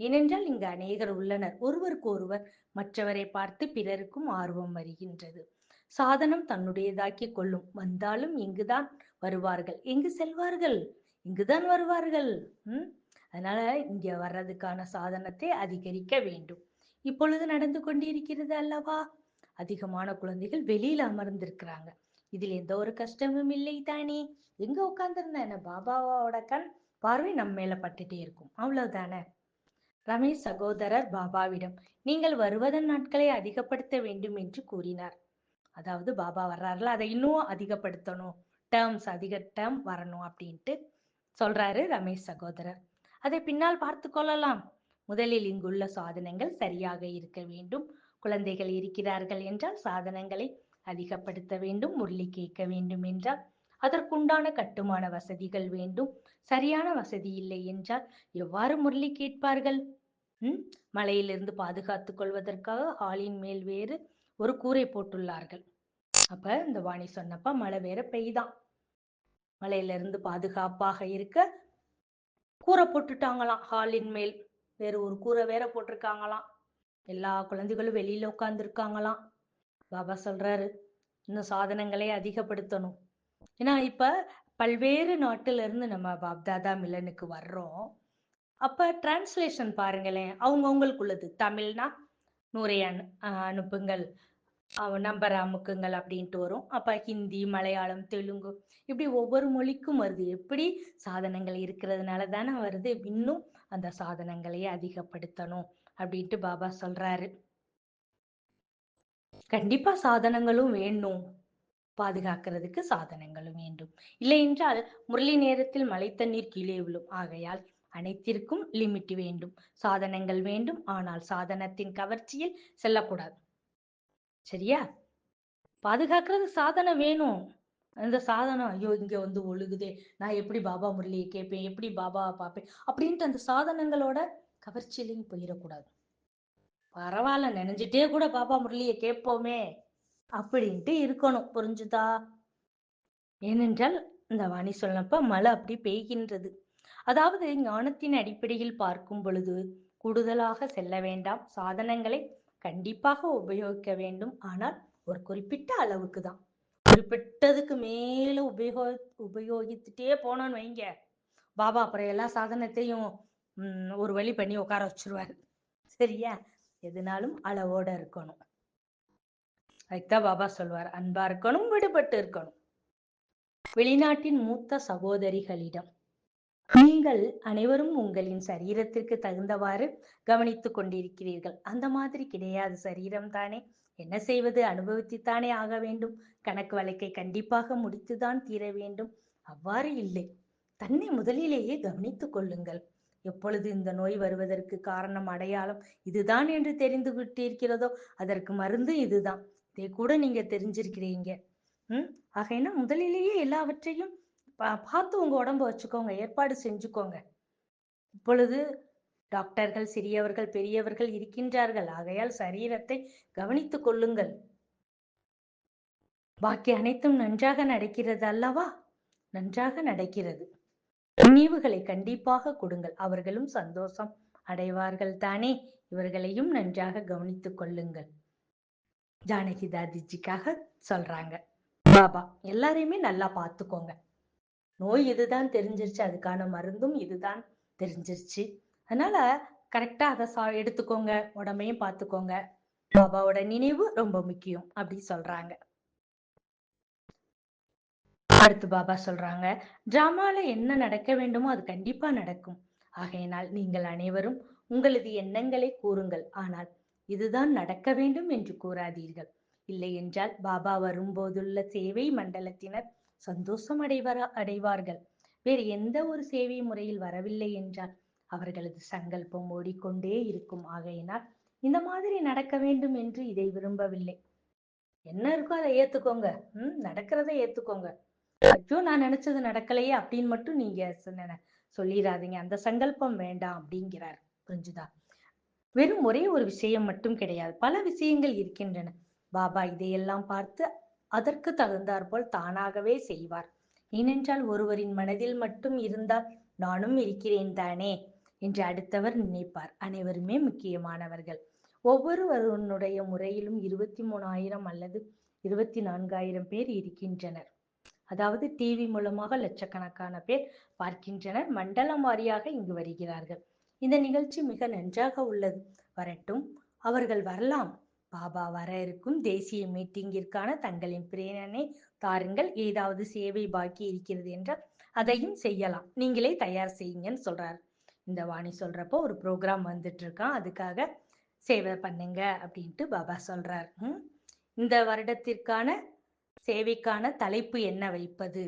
ஏனென்றால் இங்கு அநேகர் உள்ளனர். ஒருவருக்கு ஒருவர் மற்றவரை பார்த்து பிறருக்கும் ஆர்வம் வருகின்றது. சாதனம் தன்னுடையதாக்கிக் கொள்ளும். வந்தாலும் இங்குதான் வருவார்கள். எங்கு செல்வார்கள்? இங்குதான் வருவார்கள். அதனால இங்க வர்றதுக்கான சாதனத்தை அதிகரிக்க வேண்டும். இப்பொழுது நடந்து கொண்டிருக்கிறது அல்லவா? அதிகமான குழந்தைகள் வெளியில அமர்ந்திருக்கிறாங்க. இதில் எந்த ஒரு கஷ்டமும் இல்லை தானே? எங்க உட்கார்ந்திருந்த பாபாவோட கண் பார்வை நம்ம மேல பட்டுட்டே இருக்கும். அவ்வளவுதானே? ரமேஷ் சகோதரர் பாபாவிடம், நீங்கள் வருவதன் நாட்களை அதிகப்படுத்த வேண்டும் என்று கூறினார். அதாவது பாபா வர்றாருல, அதை இன்னும் அதிகப்படுத்தணும், அதிக டேர்ம் வரணும் அப்படின்ட்டு சொல்றாரு ரமேஷ் சகோதரர். அதை பின்னால் பார்த்து கொள்ளலாம். முதலில் இங்குள்ள சாதனங்கள் சரியாக இருக்க வேண்டும். குழந்தைகள் இருக்கிறார்கள் என்றால் சாதனங்களை அதிகப்படுத்த வேண்டும். முரளி கேட்க வேண்டும் என்றால் அதற்குண்டான கட்டுமான வசதிகள் வேண்டும். சரியான வசதி இல்லை என்றால் எவ்வாறு முரளி கேட்பார்கள்? மழையிலிருந்து பாதுகாத்துக் கொள்வதற்காக ஹாலின் மேல் வேறு ஒரு கூரை போட்டுள்ளார்கள். அப்ப இந்த வாணி சொன்னப்ப மழை வேற பெய்தான். மழையிலிருந்து பாதுகாப்பாக இருக்க கூரை போட்டுட்டாங்களாம். ஹாலின் மேல் வேற ஒரு கூரை வேற போட்டிருக்காங்களாம். எல்லா குழந்தைகளும் வெளியில உட்கார்ந்து இருக்காங்களாம். பாபா சொல்றாரு, இன்னும் சாதனங்களை அதிகப்படுத்தணும். ஏன்னா இப்ப பல்வேறு நாட்டுல இருந்து நம்ம பாப்தாதா மிலனுக்கு வர்றோம். அப்ப டிரான்ஸ்லேஷன் பாருங்களேன். அவங்களுக்குள்ளது. தமிழ்னா 100 அனுப்புங்கள், நம்பர் அமுக்குங்கள் அப்படின்ட்டு வரும். அப்ப ஹிந்தி, மலையாளம், தெலுங்கு இப்படி ஒவ்வொரு மொழிக்கும் வருது. எப்படி சாதனங்கள் இருக்கிறதுனால தானே வருது. இன்னும் அந்த சாதனங்களை அதிகப்படுத்தணும் அப்படின்ட்டு பாபா சொல்றாரு. கண்டிப்பா சாதனங்களும் வேணும். பாதுகாக்கிறதுக்கு சாதனங்களும் வேண்டும். இல்லை என்றால் முரளி நேரத்தில் மழை தண்ணீர் கீழே விழும். ஆகையால் அனைத்திற்கும் லிமிட் வேண்டும். சாதனங்கள் வேண்டும். ஆனால் சாதனத்தின் கவர்ச்சியில் செல்லக்கூடாது. சரியா? பாதுகாக்கிறது சாதனம் வேணும். அந்த சாதனம், ஐயோ இங்க வந்து ஒழுகுதே, நான் எப்படி பாபா முரளியை கேட்பேன், எப்படி பாபாவை பார்ப்பேன் அப்படின்ட்டு அந்த சாதனங்களோட கவர்ச்சியிலையும் போயிடக்கூடாது. பரவாயில்ல, நினைஞ்சிட்டே கூட பாபா முரளியை கேட்போமே அப்படின்ட்டு இருக்கணும். புரிஞ்சுதா? ஏனென்றால் இந்த வாணி சொன்னப்ப மழை அப்படி பெய்கின்றது. அதாவது ஞானத்தின் அடிப்படையில் பார்க்கும் பொழுது கூடுதலாக செல்ல வேண்டாம். சாதனங்களை கண்டிப்பாக உபயோகிக்க வேண்டும். ஆனால் ஒரு குறிப்பிட்ட அளவுக்கு தான். குறிப்பிட்டதுக்கு மேல உபயோகித்துட்டே போனோம்னு வைங்க, பாபா அப்புறம் எல்லா சாதனத்தையும் ஒரு வழி பண்ணி உட்கார வச்சிருவாரு. சரியா? எதுனாலும் அளவோட இருக்கணும். அதுக்குதான் பாபா சொல்வார், அன்பா இருக்கணும், விடுபட்டு இருக்கணும். வெளிநாட்டின் மூத்த சகோதரிகளிடம், நீங்கள் அனைவரும் உங்களின் சரீரத்திற்கு தகுந்தவாறு கவனித்துக் கொண்டிருக்கிறீர்கள். அந்த மாதிரி கிடையாது. சரீரம் தானே, என்ன செய்வது, அனுபவித்துத்தானே ஆக வேண்டும். கணக்கு வழக்கை கண்டிப்பாக முடித்துதான் தீர வேண்டும். அவ்வாறு இல்லை. தன்னை முதலிலேயே கவனித்துக் கொள்ளுங்கள். எப்பொழுது இந்த நோய் வருவதற்கு காரணம் அடையாளம் இதுதான் என்று தெரிந்து விட்டிருக்கிறதோ அதற்கு மருந்து இதுதான். இதை கூட நீங்க தெரிஞ்சிருக்கிறீங்க. ஆகைனா முதலிலேயே எல்லாவற்றையும் பார்த்து உங்க உடம்ப வச்சுக்கோங்க, ஏற்பாடு செஞ்சுக்கோங்க. இப்பொழுது டாக்டர்கள் சிறியவர்கள் பெரியவர்கள் இருக்கின்றார்கள். ஆகையால் சரீரத்தை கவனித்துக் கொள்ளுங்கள். பாக்கி அனைத்தும் நன்றாக நடக்கிறது அல்லவா? நன்றாக நடக்கிறது. நினைவுகளை கண்டிப்பாக கொடுங்கள். அவர்களும் சந்தோஷம் அடைவார்கள் தானே. இவர்களையும் நன்றாக கவனித்துக் கொள்ளுங்கள். ஜானகி தாதிஜிக்காக சொல்றாங்க பாபா. எல்லாரையுமே நல்லா பார்த்துக்கோங்க. நோய் இதுதான் தெரிஞ்சிருச்சு, அதுக்கான மருந்தும் இதுதான் தெரிஞ்சிருச்சு. அதனால கரெக்டா அதை எடுத்துக்கோங்க, உடம்பையும் பார்த்துக்கோங்க. பாபாவோட நினைவு ரொம்ப முக்கியம் அப்படி சொல்றாங்க. அடுத்து பாபா சொல்றாங்க, டிராமால என்ன நடக்க வேண்டுமோ அது கண்டிப்பா நடக்கும். ஆகையினால் நீங்கள் அனைவரும் உங்களது எண்ணங்களை கூறுங்கள். ஆனால் இதுதான் நடக்க வேண்டும் என்று கூறாதீர்கள். இல்லை என்றால் பாபா வரும்போதுள்ள சேவை மண்டலத்தினர் சந்தோஷம் அடைவார்கள். வேறு எந்த ஒரு சேவை முறையில் வரவில்லை என்றால் அவர்களது சங்கல்பம் ஓடிக்கொண்டே இருக்கும். ஆகையினால் இந்த மாதிரி நடக்க வேண்டும் என்று இதை விரும்பவில்லை. என்ன இருக்கோ அதை ஏத்துக்கோங்க. நடக்கிறதை ஏத்துக்கோங்க. ஐயோ நான் நினைச்சது நடக்கலையே அப்படின்னு மட்டும் நீங்க சொல்லிடாதீங்க. அந்த சங்கல்பம் வேண்டாம் அப்படிங்கிறார். புரிஞ்சுதா? வெறும் ஒரே ஒரு விஷயம் மட்டும் கிடையாது, பல விஷயங்கள் இருக்கின்றன. பாபா இதையெல்லாம் பார்த்து அதற்கு தகுந்தாற்போல் தானாகவே செய்வார். ஏனென்றால் ஒருவரின் மனதில் மட்டும் இருந்தால் நானும் இருக்கிறேன் தானே என்று அடுத்தவர் நினைப்பார். அனைவருமே முக்கியமானவர்கள். ஒவ்வொருவருடைய முறையிலும் 23,000 அல்லது 24,000 பேர் இருக்கின்றனர். அதாவது டிவி மூலமாக லட்சக்கணக்கான பேர் பார்க்கின்றனர். மண்டலம் வாரியாக இங்கு வருகிறார்கள். இந்த நிகழ்ச்சி மிக நன்றாக உள்ளது. வரட்டும், அவர்கள் வரலாம். பாபா வர இருக்கும் தேசிய மீட்டிங்கிற்கான தங்களின் பிரேரணை தாருங்கள். ஏதாவது சேவை பாக்கி இருக்கிறது என்றால் அதையும் செய்யலாம். நீங்களே தயார் செய்யுங்கன்னு சொல்றாரு. இந்த வாணி சொல்றப்போ ஒரு ப்ரோக்ராம் வந்துட்டு இருக்கான், அதுக்காக சேவை பண்ணுங்க அப்படின்ட்டு பாபா சொல்றார். இந்த வருடத்திற்கான சேவைக்கான தலைப்பு என்ன வைப்பது?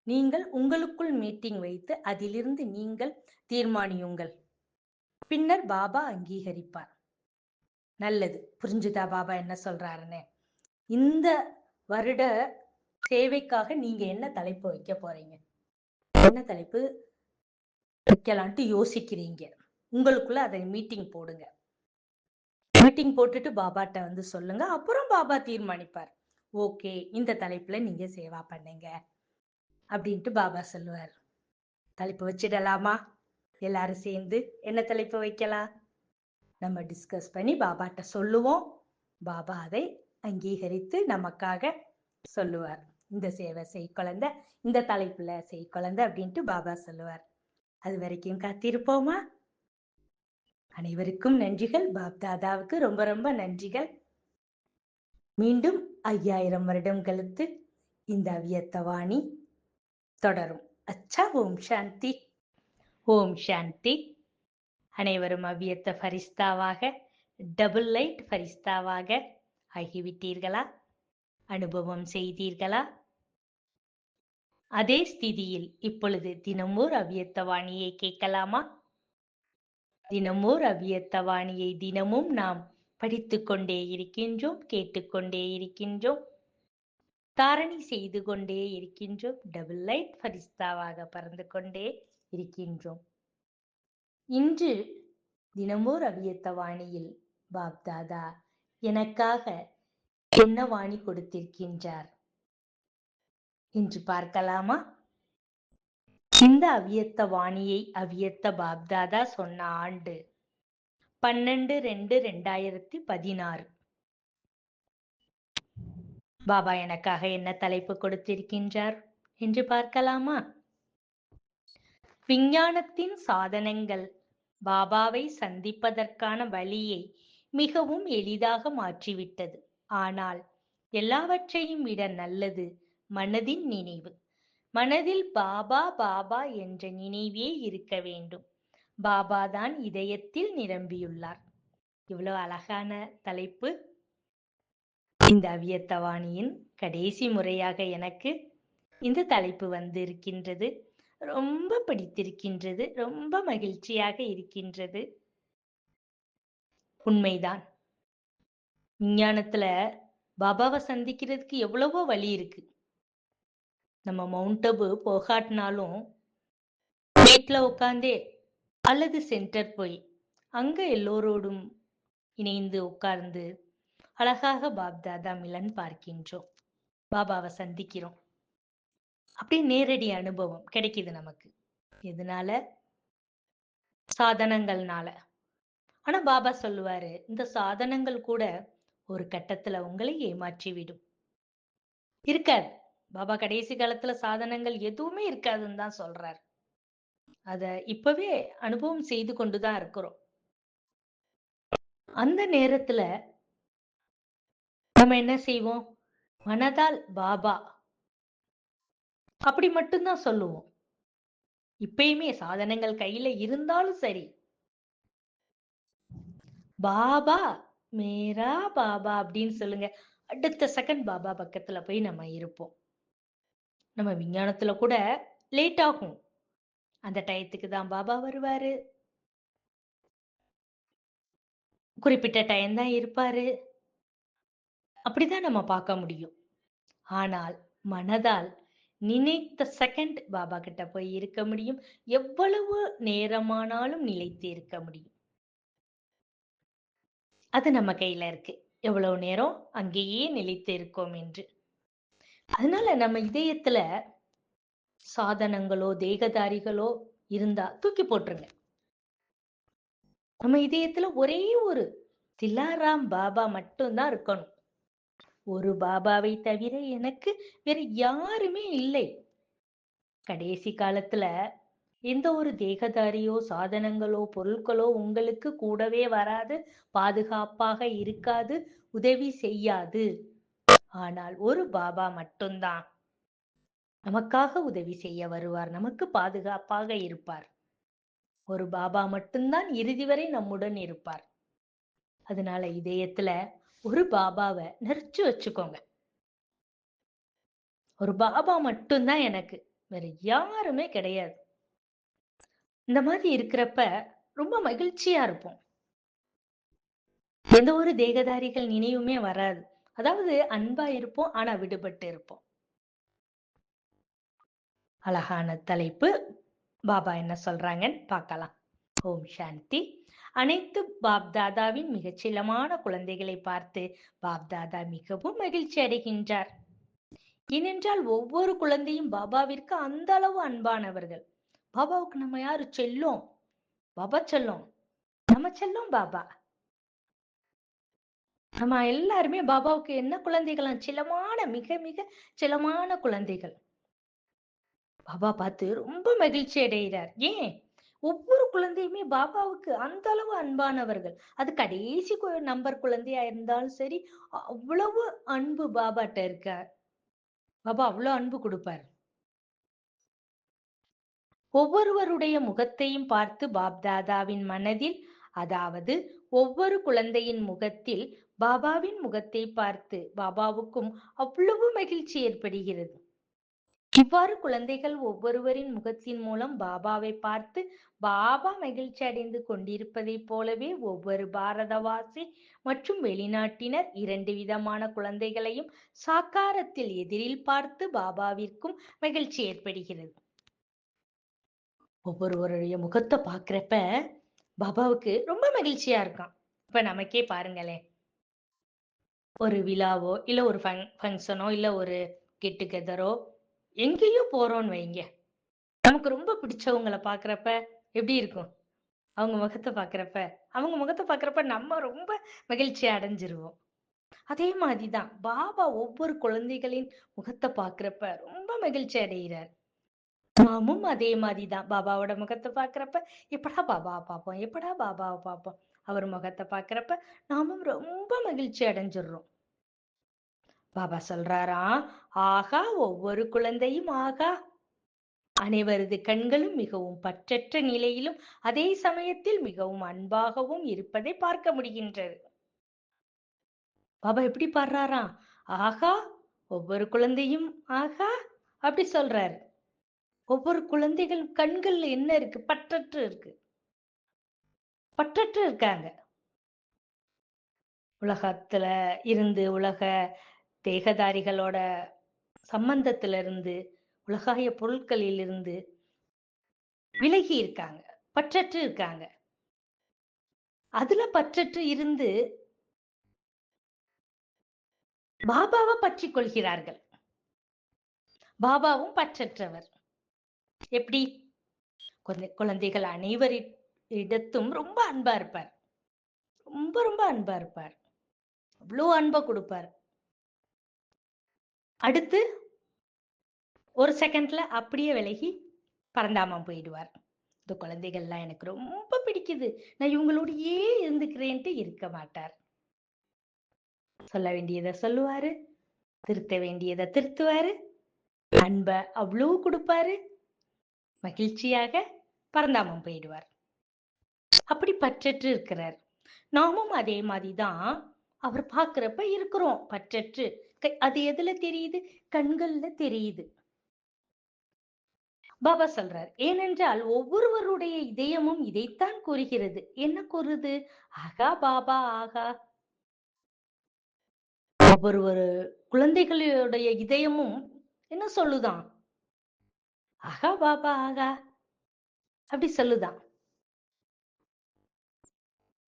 நீங்கள் உங்களுக்குள் மீட்டிங் வைத்து அதிலிருந்து நீங்கள் தீர்மானியுங்கள். பின்னர் பாபா அங்கீகரிப்பார். நல்லது, புரிஞ்சுதா பாபா என்ன சொல்றாருன்னு? இந்த வருட சேவைக்காக நீங்க என்ன தலைப்பு வைக்க போறீங்க, என்ன தலைப்பு வைக்கலான்ட்டு யோசிக்கிறீங்க? உங்களுக்குள்ள அதை மீட்டிங் போடுங்க. மீட்டிங் போட்டுட்டு பாபாட்ட சொல்லுங்க. அப்புறம் பாபா தீர்மானிப்பார். ஓகே, இந்த தலைப்புல நீங்க சேவா பண்ணுங்க அப்படின்ட்டு பாபா சொல்லுவார். தலைப்பு வச்சிடலாமா? எல்லாரும் சேர்ந்து என்ன தலைப்பு வைக்கலாம்? நம்ம டிஸ்கஸ் பண்ணி பாபாட்ட சொல்லுவோம். பாபா அதை அங்கீகரித்து நமக்காக சொல்லுவார். இந்த சேவை செய் குழந்தை, இந்த தலைப்புல செய் குழந்தை அப்படின்ட்டு பாபா சொல்லுவார். அது வரைக்கும் காத்திருப்போமா? அனைவருக்கும் நன்றிகள். பாப் தாதாவுக்கு ரொம்ப ரொம்ப நன்றிகள். மீண்டும் 5000 வருடம் கழித்து இந்த அவ்வியத்தவாணி தொடரும். அச்சா, ஓம் சாந்தி. ஓம் சாந்தி. அனைவரும் அவ்வியத்த ஃபரிஸ்தாவாக, டபுள் லைட் ஃபரிஸ்தாவாக ஆகிவிட்டீர்களா? அனுபவம் செய்தீர்களா? அதே ஸ்திதியில் இப்பொழுது தினமோர் அவ்வியத்தவாணியை கேட்கலாமா? தினமோர் அவ்வியத்தவாணியை தினமும் நாம் படித்துக் கொண்டே இருக்கின்றோம், கேட்டுக்கொண்டே இருக்கின்றோம், தாரணை செய்து கொண்டே இருக்கின்றோம், டபுள் லைட் ஃபரிஸ்தாவாக பறந்து கொண்டே இருக்கின்றோம். இன்று தினமோர் அவ்வியத்தவாணியில் பாப் தாதா எனக்காக என்ன வாணி கொடுத்திருக்கின்றார் என்று பார்க்கலாமா? இந்த அவ்வியத்த வாணியை அவ்வியத்த பாப்தாதா சொன்ன ஆண்டு 12/2/2016. பாபா எனக்காக என்ன தலைப்பு கொடுத்திருக்கின்றார் என்று பார்க்கலாமா? விஞ்ஞானத்தின் சாதனங்கள் பாபாவை சந்திப்பதற்கான வழியை மிகவும் எளிதாக மாற்றிவிட்டது. ஆனால் எல்லாவற்றையும் விட நல்லது மனதின் நினைவு. மனதில் பாபா பாபா என்ற நினைவே இருக்க வேண்டும். பாபா தான் இதயத்தில் நிரம்பியுள்ளார். இவ்வளவு அழகான தலைப்பு. இந்த அவ்வியத்தவாணியின் கடைசி முறையாக எனக்கு இந்த தலைப்பு இருக்கின்றது. ரொம்ப பிடித்திருக்கின்றது, ரொம்ப மகிழ்ச்சியாக இருக்கின்றது. உண்மைதான், விஞ்ஞானத்துல பாபாவை சந்திக்கிறதுக்கு எவ்வளவோ வழி இருக்கு. நம்ம மவுண்ட் அபு போகாட்டினாலும் வீட்டுல உட்கார்ந்தே அல்லது சென்டர் போய் அங்க எல்லோரோடும் இணைந்து உட்கார்ந்து அழகாக பாப்தாதா மிலன் பார்க்கின்றோம், பாபாவை சந்திக்கிறோம். அப்படியே நேரடி அனுபவம் கிடைக்குது நமக்கு. எதனால? சாதனங்கள்னால. ஆனா பாபா சொல்லுவாரு, இந்த சாதனங்கள் கூட ஒரு கட்டத்துல உங்களை ஏமாற்றிவிடும். இருக்காது. பாபா கடைசி காலத்துல சாதனங்கள் எதுவுமே இருக்காதுன்னு தான் சொல்றார். அத இப்பவே அனுபவம் செய்து கொண்டுதான் இருக்கிறோம். அந்த நேரத்துல நம்ம என்ன செய்வோம்? மனதால் பாபா அப்படி மட்டும்தான் சொல்லுவோம். இப்பயுமே சாதனங்கள் கையில இருந்தாலும் சரி, பாபா, மேரா பாபா அப்படின்னு சொல்லுங்க. அடுத்த செகண்ட் பாபா பக்கத்துல போய் நம்ம இருப்போம். நம்ம விஞ்ஞானத்துல கூட லேட் ஆகும். அந்த டயத்துக்கு தான் பாபா வருவாரு. குறிப்பிட்ட டைம் தான் இருப்பாரு. அப்படிதான் நம்ம பார்க்க முடியும். ஆனால் மனதால் நினைத்த செகண்ட் பாபா கிட்ட போய் இருக்க முடியும். எவ்வளவு நேரமானாலும் நிலைத்து இருக்க முடியும். அது நம்ம கையில இருக்கு. எவ்வளவு நேரம் அங்கேயே நிலைத்து இருக்கோம் என்று. அதனால நம்ம இதயத்துல சாதனங்களோ, தேகதாரிகளோ இருந்தா தூக்கி போட்டுருங்க. நம்ம இதயத்துல ஒரே ஒரு திலாராம் பாபா மட்டும்தான் இருக்கணும். ஒரு பாபாவை தவிர எனக்கு வேற யாருமே இல்லை. கடைசி காலத்துல எந்த ஒரு தேகதாரியோ, சாதனங்களோ, பொருட்களோ உங்களுக்கு கூடவே வராது, பாதுகாப்பாக இருக்காது, உதவி செய்யாது. ஆனால் ஒரு பாபா மட்டும்தான் நமக்காக உதவி செய்ய வருவார். நமக்கு பாதுகாப்பாக இருப்பார். ஒரு பாபா மட்டும்தான் இறுதி வரை நம்முடன் இருப்பார். அதனால இதயத்துல ஒரு பாபாவை நிறைச்சு வச்சுக்கோங்க. ஒரு பாபா மட்டும்தான் எனக்கு. வேற யாருமே கிடையாது. இந்த மாதிரி இருக்கிறப்ப ரொம்ப மகிழ்ச்சியா இருப்போம். எந்த ஒரு தேகதாரிகள் நினைவுமே வராது. அதாவது அன்பா இருப்போம், ஆனா விடுபட்டு இருப்போம். அழகான தலைப்பு. பாபா என்ன சொல்றாங்கன்னு பார்க்கலாம். ஓம் சாந்தி. அனைத்து பாப்தாதாவின் மிகச்சிலமான குழந்தைகளை பார்த்து பாப்தாதா மிகவும் மகிழ்ச்சி அடைகின்றார். ஏனென்றால் ஒவ்வொரு குழந்தையும் பாபாவிற்கு அந்த அளவு அன்பானவர்கள். பாபாவுக்கு நம்ம யாரு செல்லும்? பாபா செல்லும். நம்ம செல்லும் பாபா. நம்ம எல்லாருமே பாபாவுக்கு என்ன குழந்தைகள்? செல்லமான, மிக மிக செல்லமான குழந்தைகள். பாபா பார்த்து ரொம்ப மகிழ்ச்சி அடைகிறார். ஏன்? ஒவ்வொரு குழந்தையுமே பாபாவுக்கு அந்த அளவு அன்பானவர்கள். அது கடைசி நம்பர் குழந்தையா இருந்தாலும் சரி, அவ்வளவு அன்பு பாபாட்ட இருக்கார். பாபா அவ்வளவு அன்பு கொடுப்பார். ஒவ்வொருவருடைய முகத்தையும் பார்த்து பாப்தாதாவின் மனதில், அதாவது ஒவ்வொரு குழந்தையின் முகத்தில் பாபாவின் முகத்தை பார்த்து பாபாவுக்கும் அவ்வளவு மகிழ்ச்சி ஏற்படுகிறது. இவ்வாறு குழந்தைகள் ஒவ்வொருவரின் முகத்தின் மூலம் பாபாவை பார்த்து பாபா மகிழ்ச்சி அடைந்து கொண்டிருப்பதைப் போலவே ஒவ்வொரு பாரதவாசி மற்றும் வெளிநாட்டினர் 2 விதமான குழந்தைகளையும் சாக்காரத்தில் எதிரில் பார்த்து பாபாவிற்கும் மகிழ்ச்சி ஏற்படுகிறது. ஒவ்வொருவருடைய முகத்தை பார்க்கிறப்ப பாபாவுக்கு ரொம்ப மகிழ்ச்சியா இருக்கான். இப்ப நமக்கே பாருங்களேன், ஒரு விழாவோ இல்ல ஒரு ஃபங்க்ஷனோ இல்ல ஒரு கெட் டுகெதரோ எங்கேயோ போறோம்னு வைங்க, நமக்கு ரொம்ப பிடிச்சவங்களை பாக்குறப்ப எப்படி இருக்கும்? அவங்க முகத்தை பாக்குறப்ப நம்ம ரொம்ப மகிழ்ச்சி அடைஞ்சிருவோம். அதே மாதிரிதான் பாபா ஒவ்வொரு குழந்தைகளின் முகத்தை பாக்குறப்ப ரொம்ப மகிழ்ச்சி அடைகிறார். நாமும் அதே மாதிரிதான் பாபாவோட முகத்தை பாக்குறப்ப எப்படா பாபாவை பார்ப்போம், எப்படா பாபாவை பார்ப்போம். அவர் முகத்தை பாக்குறப்ப நாமும் ரொம்ப மகிழ்ச்சி அடைஞ்சிடுறோம். பாபா சொல்றாராம், ஆகா ஒவ்வொரு குழந்தையும் ஆகா. அனைவரது கண்களும் மிகவும் பற்றற்ற நிலையிலும் அதே சமயத்தில் மிகவும் அன்பாகவும் இருப்பதை பார்க்க முடிகின்றது. பாபா எப்படி பாடுறாராம்? ஆகா ஒவ்வொரு குழந்தையும் ஆகா அப்படி சொல்றாரு. ஒவ்வொரு குழந்தைகள் கண்கள்ல என்ன இருக்கு? பற்றற்று இருக்கு. பற்றற்று இருக்காங்க. உலகத்துல இருந்து, உலக தேகதாரிகளோட சம்பந்தத்துல இருந்து, உலகாய பொருட்களில் இருந்து விலகி இருக்காங்க. பற்றற்று இருக்காங்க. அதுல பற்றற்று இருந்து பாபாவை பற்றிக் கொள்கிறார்கள். பாபாவும் பற்றற்றவர். எப்படி? குழந்தைகள் அனைவரிடத்தும் ரொம்ப அன்பா இருப்பார். ரொம்ப ரொம்ப அன்பா இருப்பார். அவ்வளோ அன்பை கொடுப்பார். அடுத்து ஒரு செகண்ட்ல அப்படியே விலகி பரந்தாமம் போயிடுவார். இந்த குழந்தைகள்லாம் எனக்கு ரொம்ப பிடிக்குது, நான் இவங்களோடயே இருந்துக்கிறேன்ட்டு இருக்க மாட்டார். சொல்ல வேண்டியதை சொல்லுவாரு, திருத்த வேண்டியதை திருத்துவாரு, அன்ப அவ்வளவு கொடுப்பாரு, மகிழ்ச்சியாக பரந்தாமம் போயிடுவார். அப்படி பற்றற்று இருக்கிறார். நாமும் அதே மாதிரிதான் அவர் பார்க்கிறப்ப இருக்கிறோம் பற்றற்று. அது எதுல தெரியுது? கண்கள்ல தெரியுது. பாபா சொல்றார், ஏனென்றால் ஒவ்வொருவருடைய இதயமும் இதைத்தான் கூறுகிறது. என்ன கூறுது? ஆகா பாபா ஆகா. ஒவ்வொரு குழந்தைகளுடைய இதயமும் என்ன சொல்லுதான்? ஆகா பாபா ஆகா அப்படி சொல்லுதான்.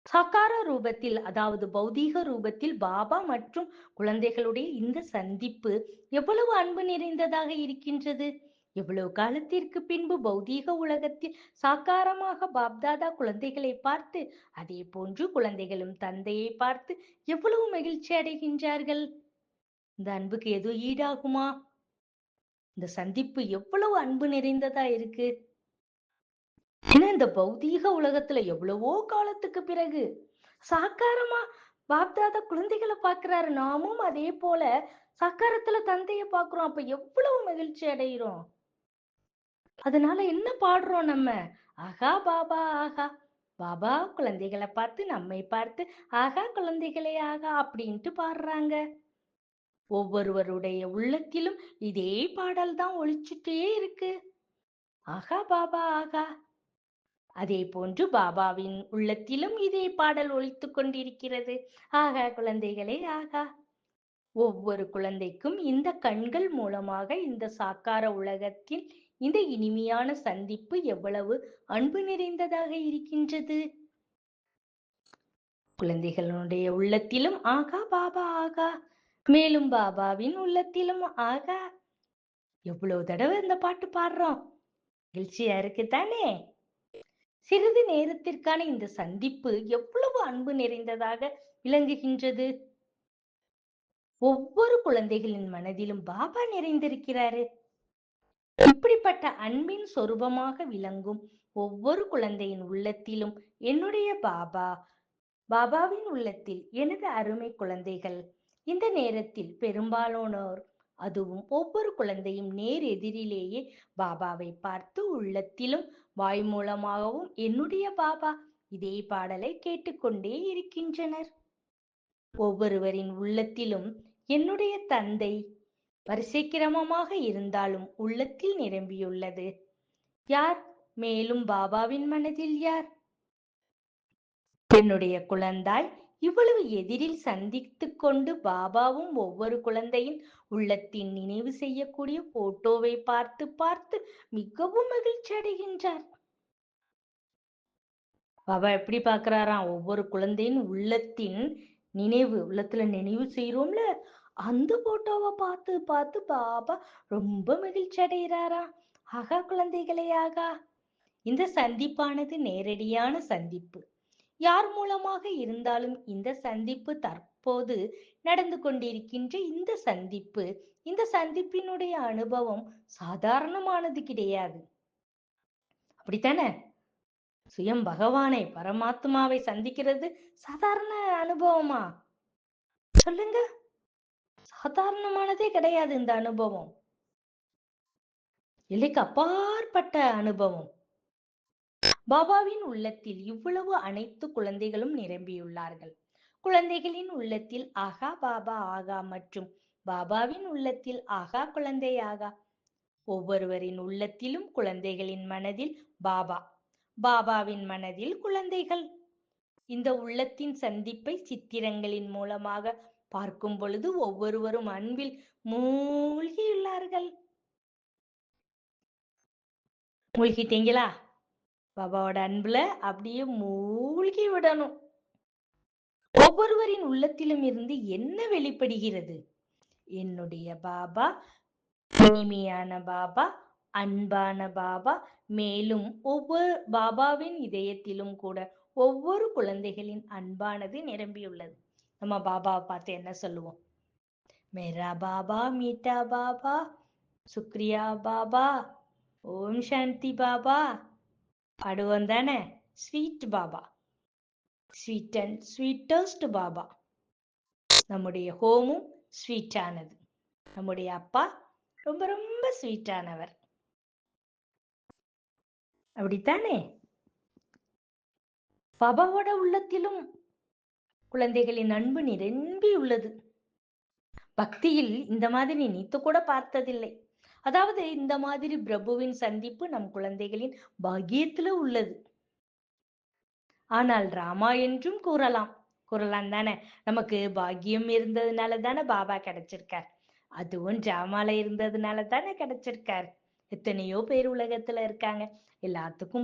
சாக்கார ரூபத்தில், அதாவது பௌதீக ரூபத்தில் பாபா மற்றும் குழந்தைகளுடைய இந்த சந்திப்பு எவ்வளவு அன்பு நிறைந்ததாக இருக்கின்றது. எவ்வளவு காலத்திற்கு பின்பு பௌதீக உலகத்தில் சாக்காரமாக பாப்தாதா குழந்தைகளை பார்த்து, அதே போன்று குழந்தைகளும் தந்தையை பார்த்து எவ்வளவு மகிழ்ச்சி அடைகின்றார்கள். இந்த அன்புக்கு எதுவும் ஈடாகுமா? இந்த சந்திப்பு எவ்வளவு அன்பு நிறைந்ததா இருக்கு. ஏன்னா இந்த பௌதீக உலகத்துல எவ்வளவோ காலத்துக்கு பிறகு சாக்காரமா பாப்தாதா குழந்தைகளை பாக்குறாரு. நாமும் அதே போல சாக்காரத்துல தந்தைய பாக்குறோம். அப்ப எவ்வளவு மகிழ்ச்சி அடைகிறோம். அதனால என்ன பாடுறோம் நம்ம? ஆகா பாபா ஆகா. பாபா குழந்தைகளை பார்த்து நம்மை பார்த்து ஆகா குழந்தைகளே ஆகா அப்படின்ட்டு பாடுறாங்க. ஒவ்வொருவருடைய உள்ளத்திலும் இதே பாடல் தான் ஒலிச்சுட்டே இருக்கு. ஆகா பாபா ஆகா. அதே போன்று பாபாவின் உள்ளத்திலும் இதே பாடல் ஒலித்துக் கொண்டிருக்கிறது. ஆகா குழந்தைகளே ஆகா. ஒவ்வொரு குழந்தைக்கும் இந்த கண்கள் மூலமாக இந்த சாக்கார உலகத்தில் இந்த இனிமையான சந்திப்பு எவ்வளவு அன்பு நிறைந்ததாக இருக்கின்றது. குழந்தைகளுடைய உள்ளத்திலும் ஆகா பாபா ஆகா, மேலும் பாபாவின் உள்ளத்திலும் ஆகா. எவ்வளவு தடவை இந்த பாட்டு பாடுறோம். மகிழ்ச்சியா இருக்கு தானே? சிறிது நேரத்திற்கான இந்த சந்திப்பு எவ்வளவு அன்பு நிறைந்ததாக விளங்குகின்றது. ஒவ்வொரு குழந்தைகளின் மனதிலும் பாபா நிறைந்திருக்கிறாரு. இப்படிப்பட்ட அன்பின் சொரூபமாக விளங்கும் ஒவ்வொரு குழந்தையின் உள்ளத்திலும் என்னுடைய பாபா, பாபாவின் உள்ளத்தில் எனது அருமை குழந்தைகள். இந்த நேரத்தில் பெரும்பாலானோர், அதுவும் ஒவ்வொரு குழந்தையும் நேர் எதிரிலேயே பாபாவை பார்த்து உள்ளத்திலும் வாய் மூலமாகவும் என்னுடைய பாபா இதே பாடலை கேட்டுக்கொண்டே இருக்கின்றனர். ஒவ்வொருவரின் உள்ளத்திலும் என்னுடைய தந்தை வரிசை கிரமமாக இருந்தாலும் உள்ளத்தில் நிரம்பியுள்ளது. யார்? மேலும் பாபாவின் மனதில் யார்? என்னுடைய குழந்தாய் இவ்வளவு எதிரில் சந்தித்துக் கொண்டு பாபாவும் ஒவ்வொரு குழந்தையின் உள்ளத்தின் நினைவு செய்யக்கூடிய போட்டோவை பார்த்து பார்த்து மிகவும் மகிழ்ச்சி அடைகின்றார். பாபா எப்படி பாக்குறாராம்? ஒவ்வொரு குழந்தையின் உள்ளத்தின் நினைவு, உள்ளத்துல நினைவு செய்யறோம்ல, அந்த போட்டோவை பார்த்து பார்த்து பாபா ரொம்ப மகிழ்ச்சி அடைகிறாரா. ஆகா குழந்தைகளே ஆகா. இந்த சந்திப்பானது நேரடியான சந்திப்பு. யார் மூலமாக இருந்தாலும் இந்த சந்திப்பு தற்போது நடந்து கொண்டிருக்கின்ற இந்த சந்திப்பினுடைய அனுபவம் சாதாரணமானது கிடையாது. அப்படித்தானே? சுயம் பகவானை, பரமாத்மாவை சந்திக்கிறது சாதாரண அனுபவமா? சொல்லுங்க. சாதாரணமானதே கிடையாது இந்த அனுபவம். எல்லைக்கு அப்பாற்பட்ட அனுபவம். பாபாவின் உள்ளத்தில் இவ்வளவு அனைத்து குழந்தைகளும் நிரம்பியுள்ளார்கள். குழந்தைகளின் உள்ளத்தில் ஆகா பாபா ஆகா மற்றும் பாபாவின் உள்ளத்தில் ஆகா குழந்தை ஆகா. ஒவ்வொருவரின் உள்ளத்திலும் குழந்தைகளின் மனதில் பாபா, பாபாவின் மனதில் குழந்தைகள். இந்த உள்ளத்தின் சந்திப்பை சித்திரங்களின் மூலமாக பார்க்கும் பொழுது ஒவ்வொருவரும் அன்பில் மூழ்கியுள்ளார்கள். மூழ்கிட்டீங்களா? பாபாவோட அன்புல அப்படியே மூழ்கி விடணும். ஒவ்வொருவரின் உள்ளத்திலும் இருந்து என்ன வெளிப்படுகிறது? என்னுடைய பாபா இனிமையான பாபா, அன்பான பாபா. மேலும் ஒவ்வொரு பாபாவின் இதயத்திலும் கூட ஒவ்வொரு குழந்தைகளின் அன்பானது நிரம்பியுள்ளது. நம்ம பாபாவை பார்த்து என்ன சொல்லுவோம்? மேரா பாபா மீட்டா பாபா, சுக்ரியா பாபா, ஓம் சாந்தி பாபா. பாடுவோம் தானே? Sweet Baba, sweet and sweetest Baba. நம்முடைய ஹோமும் ஸ்வீட்டானது. நம்முடைய அப்பா ரொம்ப ரொம்ப ஸ்வீட்டானவர். அப்படித்தானே? பாபாவோட உள்ளத்திலும் குழந்தைகளின் அன்பு நிரம்பி உள்ளது. பக்தியில் இந்த மாதிரி நினைத்து கூட பார்த்ததில்லை. அதாவது இந்த மாதிரி பிரபுவின் சந்திப்பு நம் குழந்தைகளின் பாக்கியத்துல உள்ளது. ஆனால் ராமா என்றும் கூறலாம் தானே? நமக்கு பாக்கியம் இருந்ததுனால தானே பாபா கிடைச்சிருக்கார். அதுவும் டிராமால இருந்ததுனால தானே கிடைச்சிருக்கார். எத்தனையோ பேர் உலகத்துல இருக்காங்க. எல்லாத்துக்கும்